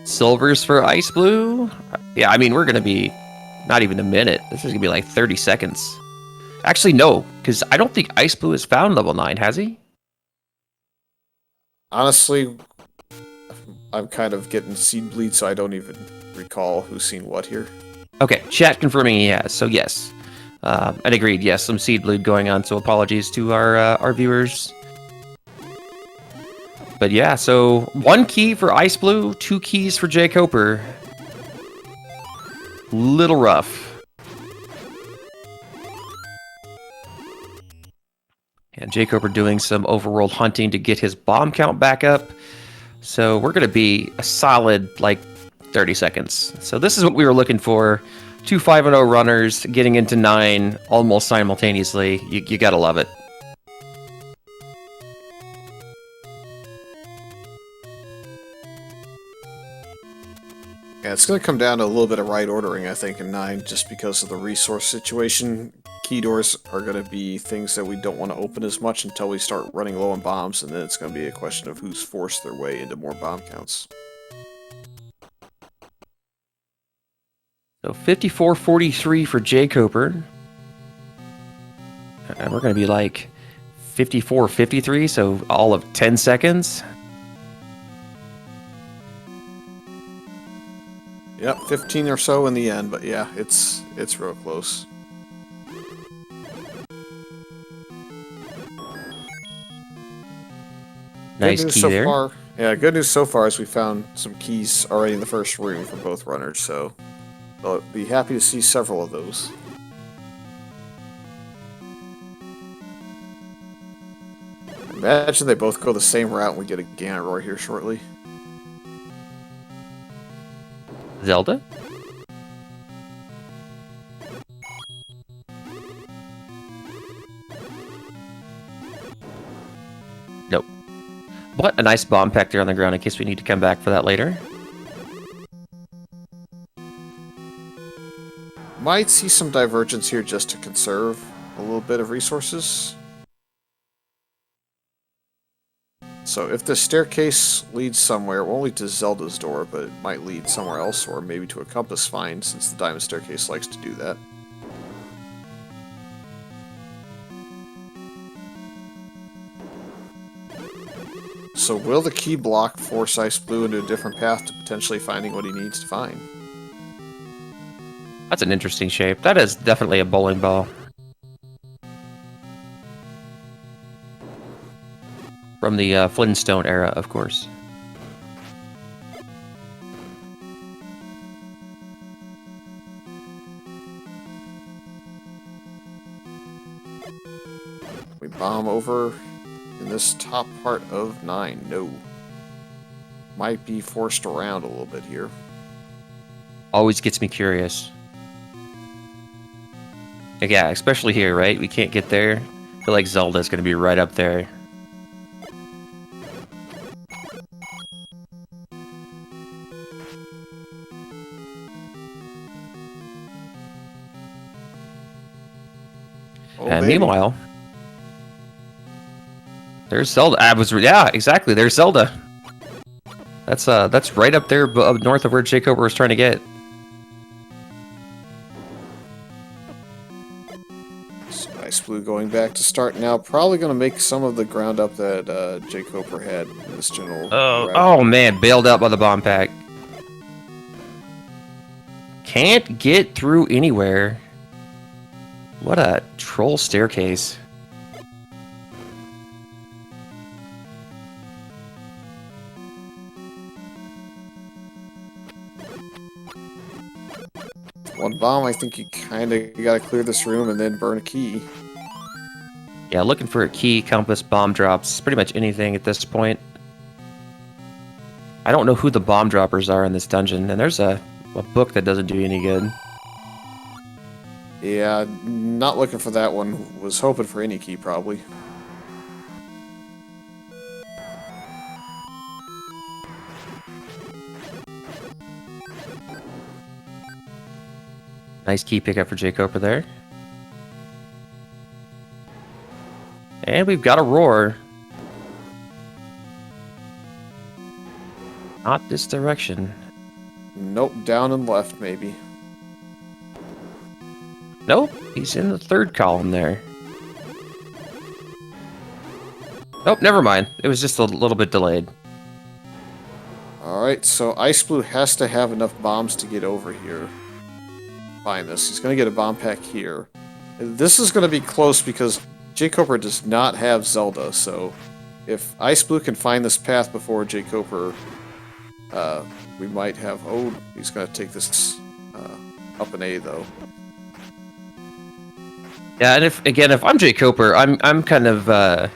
Silvers for xiceblue. Yeah, I mean, we're going to be not even a minute. This is going to be like 30 seconds. Actually, no, because I don't think xiceblue has found level 9, has he? Honestly, I'm kind of getting seed bleed, so I don't even recall who's seen what here. Okay, chat confirming he has, so yes. And agreed, yes, some seed bleed going on, so apologies to our viewers. But yeah, so 1 key for xiceblue, 2 keys for jkoper. Little rough. And jkoper doing some overworld hunting to get his bomb count back up. So we're going to be a solid, like, 30 seconds. So this is what we were looking for. 2 5-0 runners getting into 9 almost simultaneously. You got to love it. Yeah, it's going to come down to a little bit of right ordering, I think, in 9, just because of the resource situation. Key doors are going to be things that we don't want to open as much until we start running low on bombs, and then it's going to be a question of who's forced their way into more bomb counts. So 54-43 for jkoper. And we're going to be like 54-53, so all of 10 seconds. Yep, 15 or so in the end, but yeah, it's real close. Nice key there. Far. Yeah, good news so far is we found some keys already in the first room for both runners, so I'll be happy to see several of those. Imagine they both go the same route and we get a Gamma Roar here shortly. Zelda? Nope. But a nice bomb pack there on the ground in case we need to come back for that later. Might see some divergence here just to conserve a little bit of resources. So if the staircase leads somewhere, it won't lead to Zelda's door, but it might lead somewhere else, or maybe to a compass find, since the diamond staircase likes to do that. So will the key block force xiceblue into a different path to potentially finding what he needs to find? That's an interesting shape. That is definitely a bowling ball. From the Flintstone era, of course. We bomb over in this top part of 9. No. Might be forced around a little bit here. Always gets me curious. Like, yeah, especially here, right? We can't get there. I feel like Zelda's going to be right up there. Oh, And baby. meanwhile, there's Zelda. Yeah, exactly. There's Zelda. That's right up there north of where jkoper was trying to get. So xiceblue going back to start now. Probably going to make some of the ground up that jkoper had in this general. Oh man, bailed out by the bomb pack. Can't get through anywhere. What a troll staircase. One bomb, I think you kind of got to clear this room and then burn a key. Yeah, looking for a key, compass, bomb drops, pretty much anything at this point. I don't know who the bomb droppers are in this dungeon, and there's a book that doesn't do you any good. Yeah, not looking for that one. Was hoping for any key, probably. Nice key pickup for jkoper there. And we've got a roar. Not this direction. Nope, down and left, maybe. Nope, he's in the third column there. Nope, never mind. It was just a little bit delayed. Alright, so xiceblue has to have enough bombs to get over here. Find this. He's going to get a bomb pack here. This is going to be close because jkoper does not have Zelda, so if xiceblue can find this path before jkoper, we might have... Oh, he's going to take this up an A, though. Yeah, and if I'm jkoper, I'm kind of a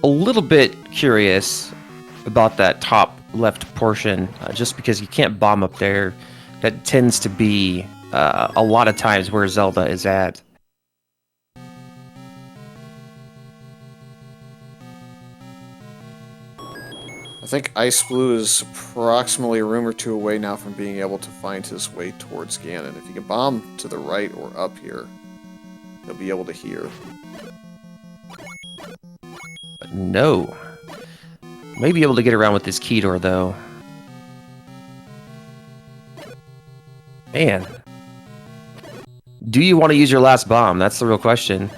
little bit curious about that top left portion, just because you can't bomb up there. That tends to be a lot of times where Zelda is at. I think xiceblue is approximately a room or two away now from being able to find his way towards Ganon. If he can bomb to the right or up here, he'll be able to hear. But no. May be able to get around with this key door, though. Man. Do you want to use your last bomb? That's the real question.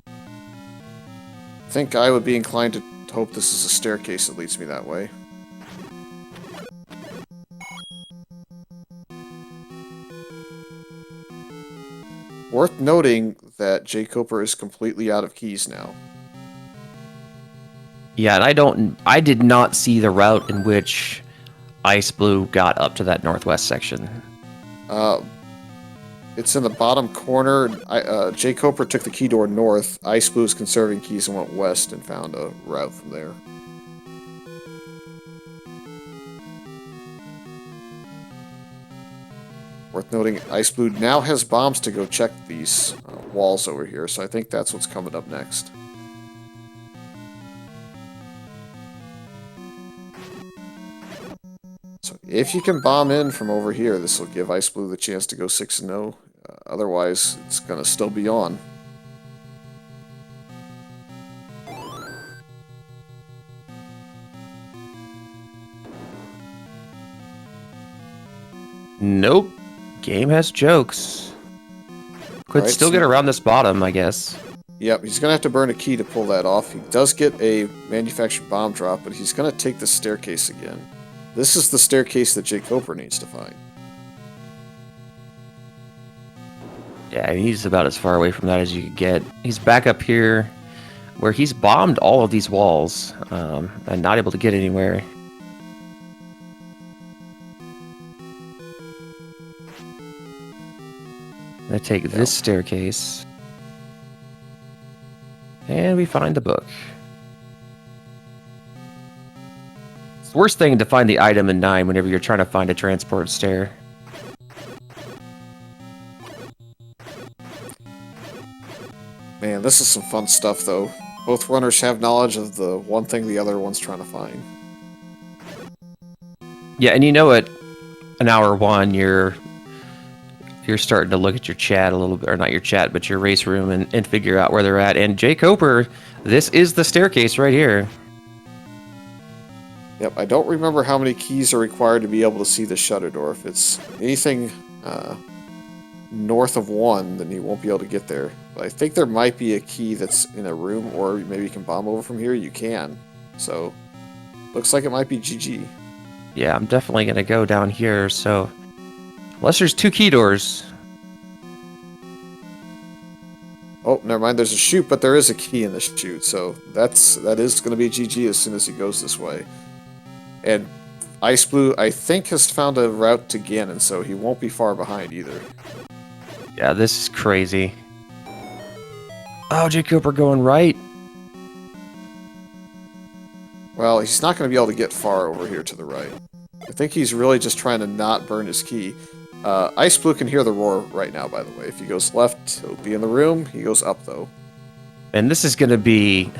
I think I would be inclined to hope this is a staircase that leads me that way. Worth noting that jkoper is completely out of keys now. Yeah, and I did not see the route in which xiceblue got up to that northwest section. It's in the bottom corner. jkoper took the key door north. xiceblue is conserving keys and went west and found a route from there. Worth noting, xiceblue now has bombs to go check these walls over here, so I think that's what's coming up next. So if you can bomb in from over here, this will give xiceblue the chance to go 6-0. Otherwise, it's going to still be on. Nope. Game has jokes. Could Alright, still so- get around this bottom, I guess. Yep, he's going to have to burn a key to pull that off. He does get a manufactured bomb drop, but he's going to take the staircase again. This is the staircase that jkoper needs to find. Yeah, he's about as far away from that as you could get. He's back up here where he's bombed all of these walls and not able to get anywhere. I take this staircase. And we find the book. It's the worst thing to find the item in 9 whenever you're trying to find a transport stair. Man, this is some fun stuff, though. Both runners have knowledge of the one thing the other one's trying to find. Yeah, and you know what? In hour 1, you're starting to look at your chat a little bit, or not your chat, but your race room and figure out where they're at. And jkoper, this is the staircase right here. Yep, I don't remember how many keys are required to be able to see the shutter door. If it's anything north of 1, then you won't be able to get there. But I think there might be a key that's in a room, or maybe you can bomb over from here. You can. So, looks like it might be GG. Yeah, I'm definitely going to go down here, so... Unless there's 2 key doors. Oh, never mind, there's a chute, but there is a key in the chute, so that is going to be GG as soon as he goes this way. And xiceblue, I think, has found a route to Ganon, so he won't be far behind either. Yeah, this is crazy. Oh, jkoper going right. Well, he's not going to be able to get far over here to the right. I think he's really just trying to not burn his key. xiceblue can hear the roar right now, by the way. If he goes left, he'll be in the room. He goes up, though. And this is gonna be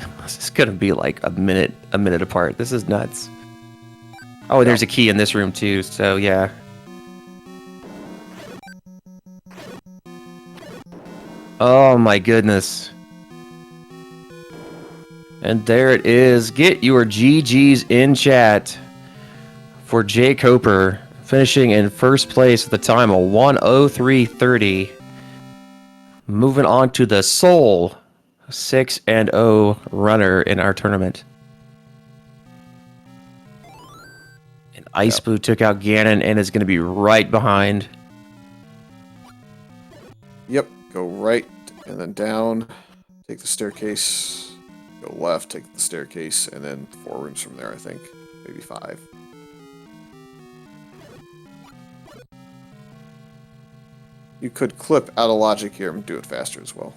like a minute apart. This is nuts. Oh, and there's a key in this room too, so yeah. Oh my goodness. And there it is. Get your GGs in chat for jkoper, finishing in first place with a time of 1:03:30. Moving on to the sole 6-0 runner in our tournament. And xiceblue took out Ganon and is going to be right behind. Yep, go right and then down. Take the staircase. Go left, take the staircase, and then 4 rooms from there, I think. Maybe 5. You could clip out of logic here and do it faster as well.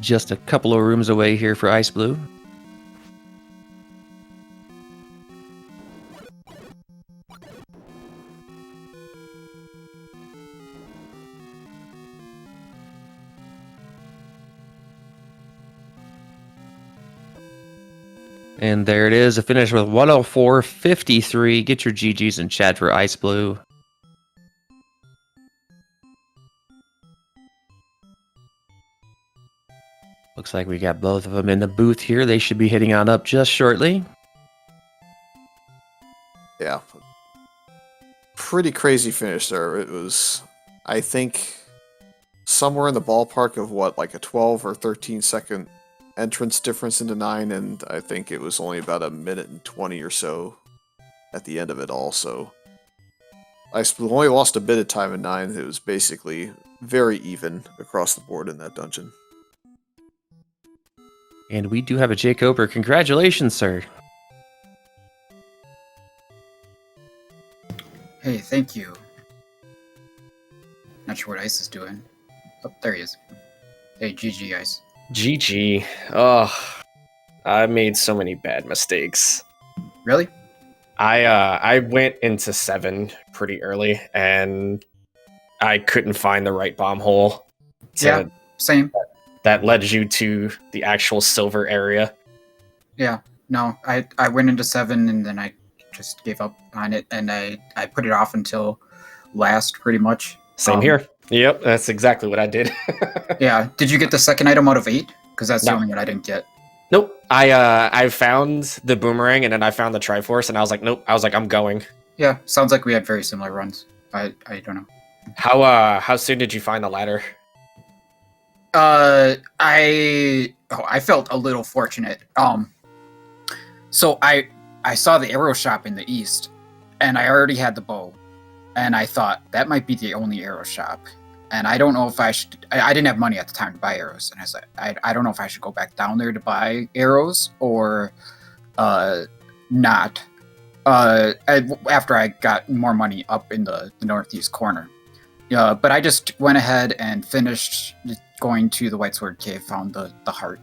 Just a couple of rooms away here for xiceblue. And there it is, a finish with 1:04:53. Get your GGs in chat for xiceblue. Looks like we got both of them in the booth here. They should be hitting on up just shortly. Yeah. Pretty crazy finish there. It was, I think, somewhere in the ballpark of what, like a 12 or 13 second entrance difference into 9, and I think it was only about a minute and 20 or so at the end of it all, so xiceblue only lost a bit of time in 9. It was basically very even across the board in that dungeon. And we do have a jkoper. Congratulations, sir. Hey, thank you. Not sure what Ice is doing. Oh, there he is. Hey, GG, Ice. GG. Oh, I made so many bad mistakes. Really? I went into 7 pretty early, and I couldn't find the right bomb hole. Yeah, same. That led you to the actual silver area. Yeah, no, I went into 7 and then I just gave up on it, and I put it off until last, pretty much. Same here. Yep, that's exactly what I did. Yeah, did you get the second item out of 8? Because that's the No. only one I didn't get. Nope. I found the boomerang, and then I found the Triforce, and I was like, nope. I was like, I'm going. Yeah, sounds like we had very similar runs. I don't know. How soon did you find the ladder? I felt a little fortunate. So I saw the arrow shop in the east, and I already had the bow, and I thought that might be the only arrow shop. And I don't know if I should. I didn't have money at the time to buy arrows, and I was like, I don't know if I should go back down there to buy arrows or not. After I got more money up in the northeast corner. But I just went ahead and finished going to the White Sword Cave, found the heart,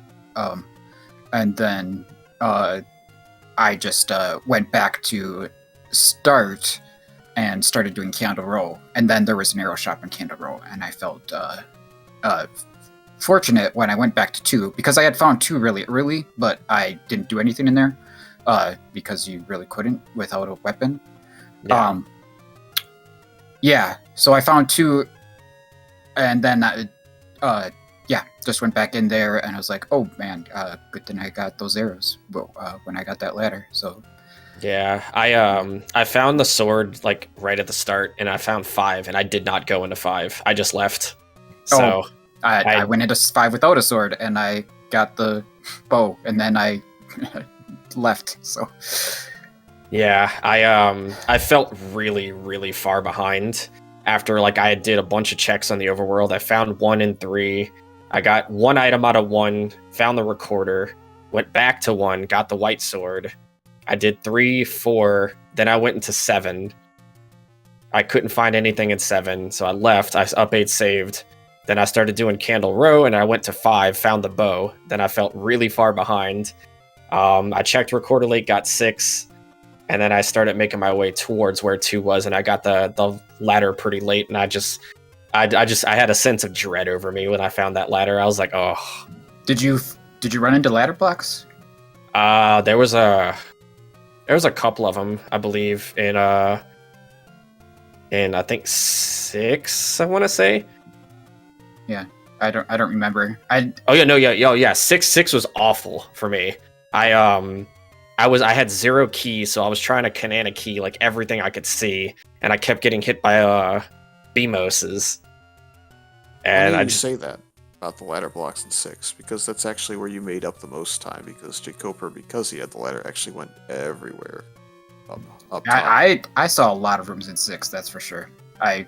and then I just went back to start and started doing Candle Row, and then there was an arrow shop in Candle Row, and I felt fortunate when I went back to 2, because I had found 2 really early, but I didn't do anything in there because you really couldn't without a weapon. Yeah. Yeah, so I found 2, and then just went back in there, and I was like, oh man, good thing I got those arrows when I got that ladder. So Yeah, I found the sword like right at the start, and I found 5, and I did not go into 5. I just left. So I went into 5 without a sword, and I got the bow, and then I left. So Yeah, I felt really, really far behind after like I did a bunch of checks on the overworld. I found 1 and 3. I got 1 item out of 1, found the recorder, went back to 1, got the white sword. I did 3, 4, then I went into 7. I couldn't find anything in 7, so I left. I up 8 saved. Then I started doing Candle Row, and I went to 5, found the bow. Then I felt really far behind. I checked Recorder Lake, got 6, and then I started making my way towards where 2 was, and I got the ladder pretty late, and I had a sense of dread over me when I found that ladder. I was like, oh. Did you run into ladder blocks? There was a couple of them, I believe, in I think 6, I want to say. Yeah, I don't remember. Yeah. 6 was awful for me. I had 0 keys, so I was trying to Kanana key like everything I could see, and I kept getting hit by Beamoses. And I say that about the ladder blocks in 6, because that's actually where you made up the most time, because jkoper, because he had the ladder, actually went everywhere. Up top. I saw a lot of rooms in 6, that's for sure. I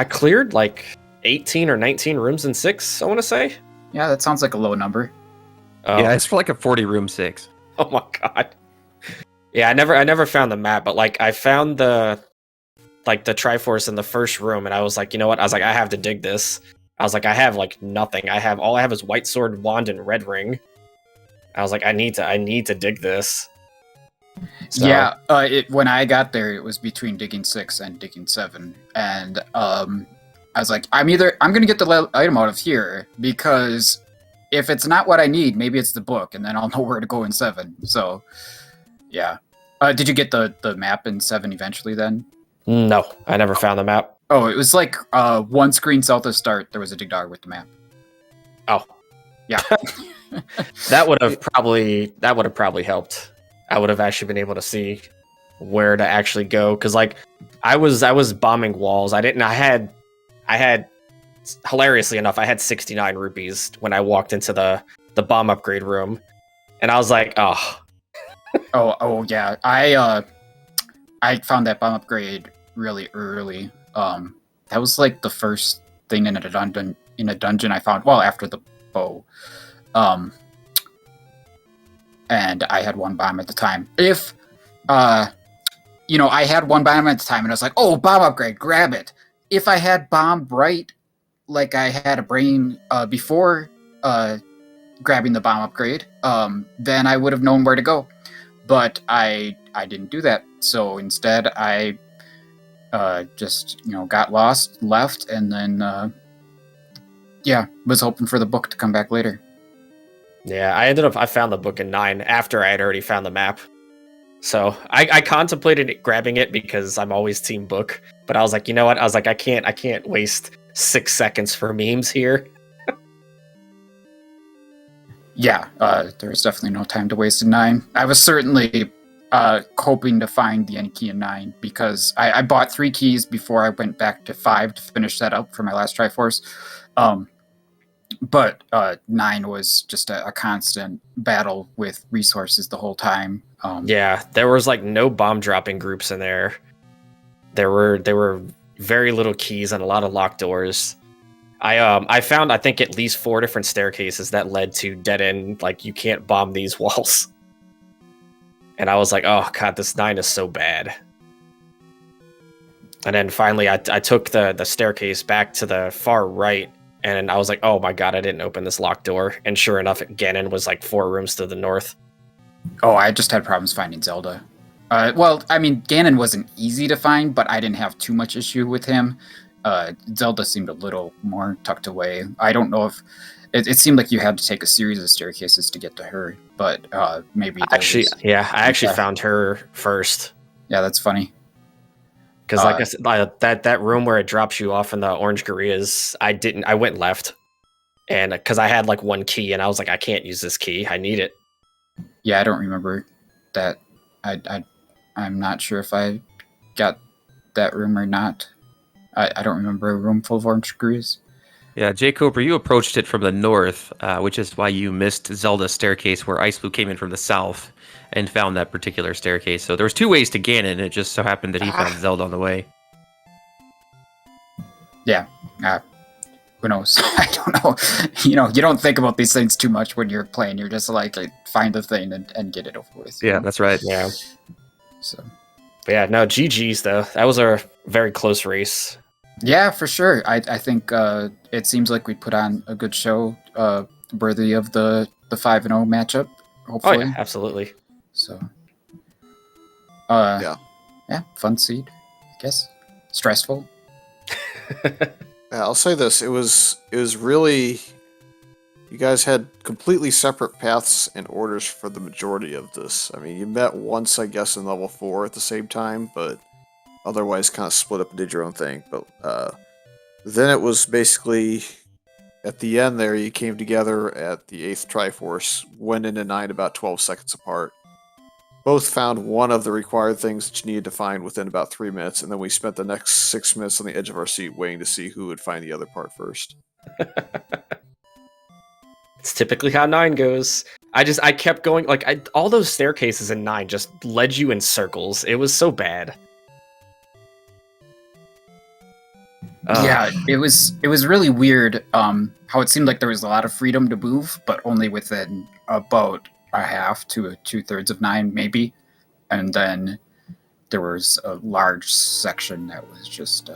cleared like 18 or 19 rooms in 6, I want to say. Yeah, that sounds like a low number. Yeah, it's for like a 40-room 6. Oh my god. Yeah, I never found the map, but like I found the Triforce in the first room, and I was like, you know what? I was like, I have to dig this. I was like, I have like nothing. All I have is white sword, wand, and red ring. I was like, I need to dig this. So, yeah, when I got there, it was between digging 6 and digging 7, and I was like, I'm gonna get the item out of here, because if it's not what I need, maybe it's the book, and then I'll know where to go in 7. So, yeah. Did you get the map in 7 eventually then? No, I never found the map. Oh, it was like 1 screen south of start, there was a dig dog with the map. Oh. Yeah. That would have probably helped. I would have actually been able to see where to actually go, because like I was bombing walls. I had hilariously enough, I had 69 rupees when I walked into the bomb upgrade room, and I was like, oh. oh yeah. I found that bomb upgrade really early. That was like the first thing in a dungeon I found. Well, after the bow. And I had 1 bomb at the time. I had 1 bomb at the time, and I was like, oh, bomb upgrade, grab it. If I had bomb right, like I had a brain before grabbing the bomb upgrade, then I would have known where to go. But I didn't do that. So instead, I just got lost, left, and then was hoping for the book to come back later. Yeah, I found the book in 9 after I had already found the map. So I contemplated grabbing it because I'm always team book, but I was like, you know what? I was like, I can't waste 6 seconds for memes here. Yeah, there was definitely no time to waste in 9. I was certainly hoping to find the end key in 9, because I bought 3 keys before I went back to 5 to finish that up for my last Triforce. But 9 was just a constant battle with resources the whole time. Yeah, there was like no bomb dropping groups in there. There were very little keys and a lot of locked doors. I found, I think, at least 4 different staircases that led to dead end. Like, you can't bomb these walls. And I was like, oh god, this 9 is so bad. And then finally, I took the staircase back to the far right. And I was like, oh my god, I didn't open this locked door. And sure enough, Ganon was like 4 rooms to the north. Oh, I just had problems finding Zelda. Well, I mean, Ganon wasn't easy to find, but I didn't have too much issue with him. Zelda seemed a little more tucked away. I don't know if... It seemed like you had to take a series of staircases to get to her, but maybe... I actually found her first. Yeah, that's funny. Because like I said, that room where it drops you off in the orange gorillas, I went left. And because I had like 1 key, and I was like, I can't use this key. I need it. Yeah, I don't remember that. I'm not sure if I got that room or not. I don't remember a room full of orange gorillas. Yeah, jkoper, you approached it from the north, which is why you missed Zelda's staircase, where xiceblue came in from the south and found that particular staircase. So there was two ways to Ganon. It just so happened that he found Zelda on the way. Yeah. Who knows? I don't know. You know, you don't think about these things too much when you're playing. You're just like find the thing and get it over with. Yeah, that's right. Yeah. So. But yeah, no, GG's though. That was a very close race. Yeah, for sure. I think it seems like we put on a good show, worthy of the 5-0 matchup. Hopefully. Oh yeah, absolutely. So. Yeah. Yeah, fun seed, I guess. Stressful. Yeah, I'll say this: it was really, you guys had completely separate paths and orders for the majority of this. I mean, you met once, I guess, in level 4 at the same time, but otherwise kind of split up and did your own thing. But then it was basically at the end there, you came together at the 8th Triforce, went into 9 about 12 seconds apart. Both found one of the required things that you needed to find within about 3 minutes, and then we spent the next 6 minutes on the edge of our seat waiting to see who would find the other part first. It's typically how 9 goes. I kept going, like, all those staircases in 9 just led you in circles. It was so bad. Yeah, it was really weird how it seemed like there was a lot of freedom to move, but only within about a half to 2/3 of 9 maybe, and then there was a large section that was just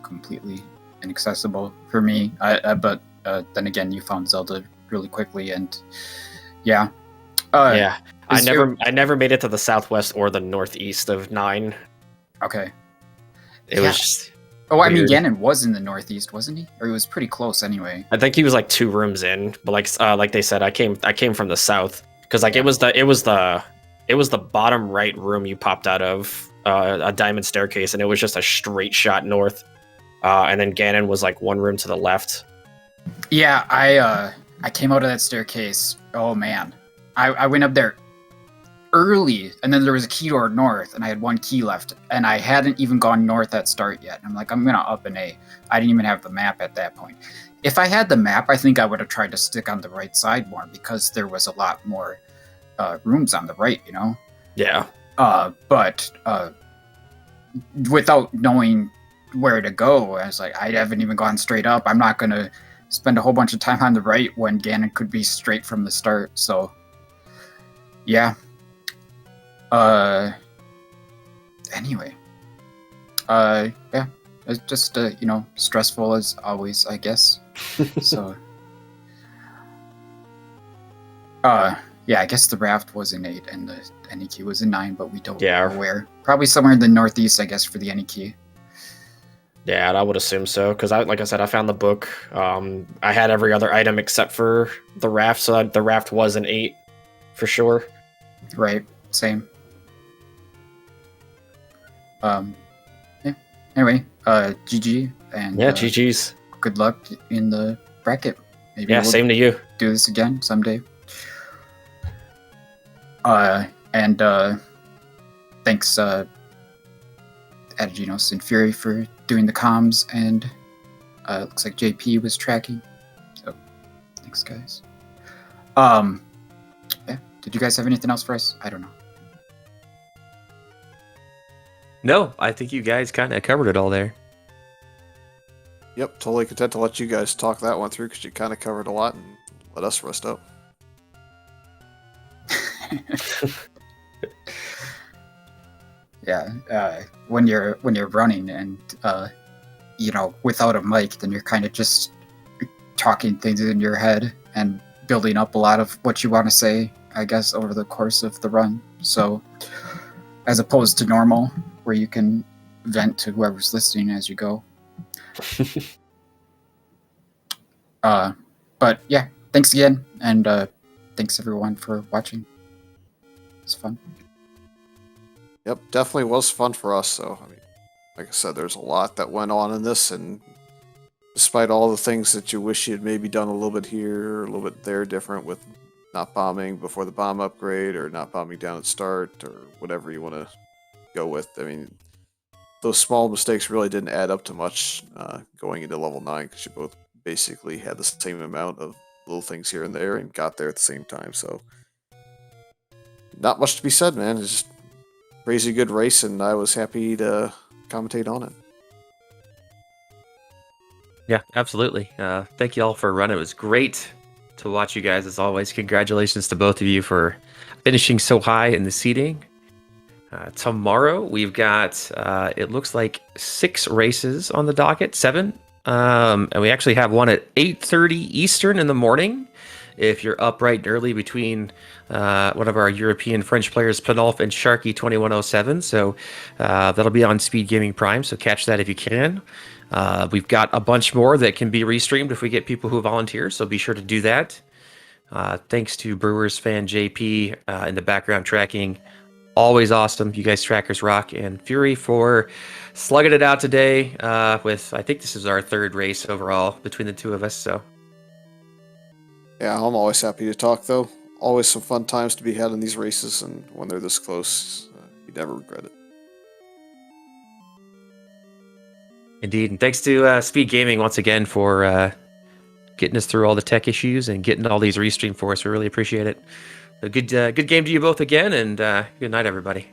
completely inaccessible for me. But then again, you found Zelda really quickly, and yeah. Yeah, I never made it to the southwest or the northeast of 9. Okay. It was just Oh, I mean, weird. Ganon was in the northeast, wasn't he? Or he was pretty close anyway. I think he was like 2 rooms in, but like they said, I came from the south because like it was the bottom right room you popped out of, a diamond staircase, and it was just a straight shot north, and then Ganon was like 1 room to the left. Yeah, I came out of that staircase. Oh man, I went up there early, and then there was a key door north, and I had 1 key left, and I hadn't even gone north at start yet. And I'm like, I'm gonna up an A. I didn't even have the map at that point. If I had the map, I think I would have tried to stick on the right side more, because there was a lot more rooms on the right, you know? Yeah. But without knowing where to go, I was like, I haven't even gone straight up. I'm not gonna spend a whole bunch of time on the right when Ganon could be straight from the start. So, yeah. Anyway. Yeah. It's just, you know, stressful as always, I guess. So. Yeah, I guess the raft was in 8 and the any key was in 9, but we don't know where. Probably somewhere in the northeast, I guess, for the any key. Yeah, I would assume so, because like I said, I found the book. I had every other item except for the raft, so the raft was an 8 for sure. Right, same. Yeah. Anyway, GG, and yeah, GG's. Good luck in the bracket. Maybe yeah, we'll same to you. Do this again someday. And thanks, Adiginos and Fury for doing the comms, and looks like JP was tracking. So, thanks, guys. Yeah. Did you guys have anything else for us? I don't know. No, I think you guys kind of covered it all there. Yep, totally content to let you guys talk that one through, because you kind of covered a lot and let us rest up. Yeah, when you're running and you know, without a mic, then you're kind of just talking things in your head and building up a lot of what you want to say, I guess, over the course of the run. So, as opposed to normal, where you can vent to whoever's listening as you go. But yeah, thanks again, and thanks everyone for watching. It's fun. Yep, definitely was fun for us. So, I mean, like I said, there's a lot that went on in this, and despite all the things that you wish you had maybe done a little bit here, a little bit there different, with not bombing before the bomb upgrade, or not bombing down at start, or whatever you want to go with. I mean, those small mistakes really didn't add up to much going into level 9, because you both basically had the same amount of little things here and there and got there at the same time. So not much to be said, man. It's just crazy good race, and I was happy to commentate on it. Yeah, absolutely. Thank you all for running. It was great to watch you guys as always. Congratulations to both of you for finishing so high in the seeding. Tomorrow we've got it looks like 6 races on the docket, 7, and we actually have one at 8:30 Eastern in the morning. If you're up bright and early between one of our European French players, Planolf and Sharky 2107, so that'll be on SpeedGaming Prime. So catch that if you can. We've got a bunch more that can be restreamed if we get people who volunteer, so be sure to do that. Thanks to Brewers fan JP in the background tracking. Always awesome. You guys trackers rock. And Fury for slugging it out today with, I think this is our 3rd race overall between the 2 of us. So Yeah, I'm always happy to talk, though. Always some fun times to be had in these races, and when they're this close, you never regret it. indeed. And thanks to Speed Gaming once again for getting us through all the tech issues and getting all these restreamed for us. We really appreciate it. A good game to you both again, and good night, everybody.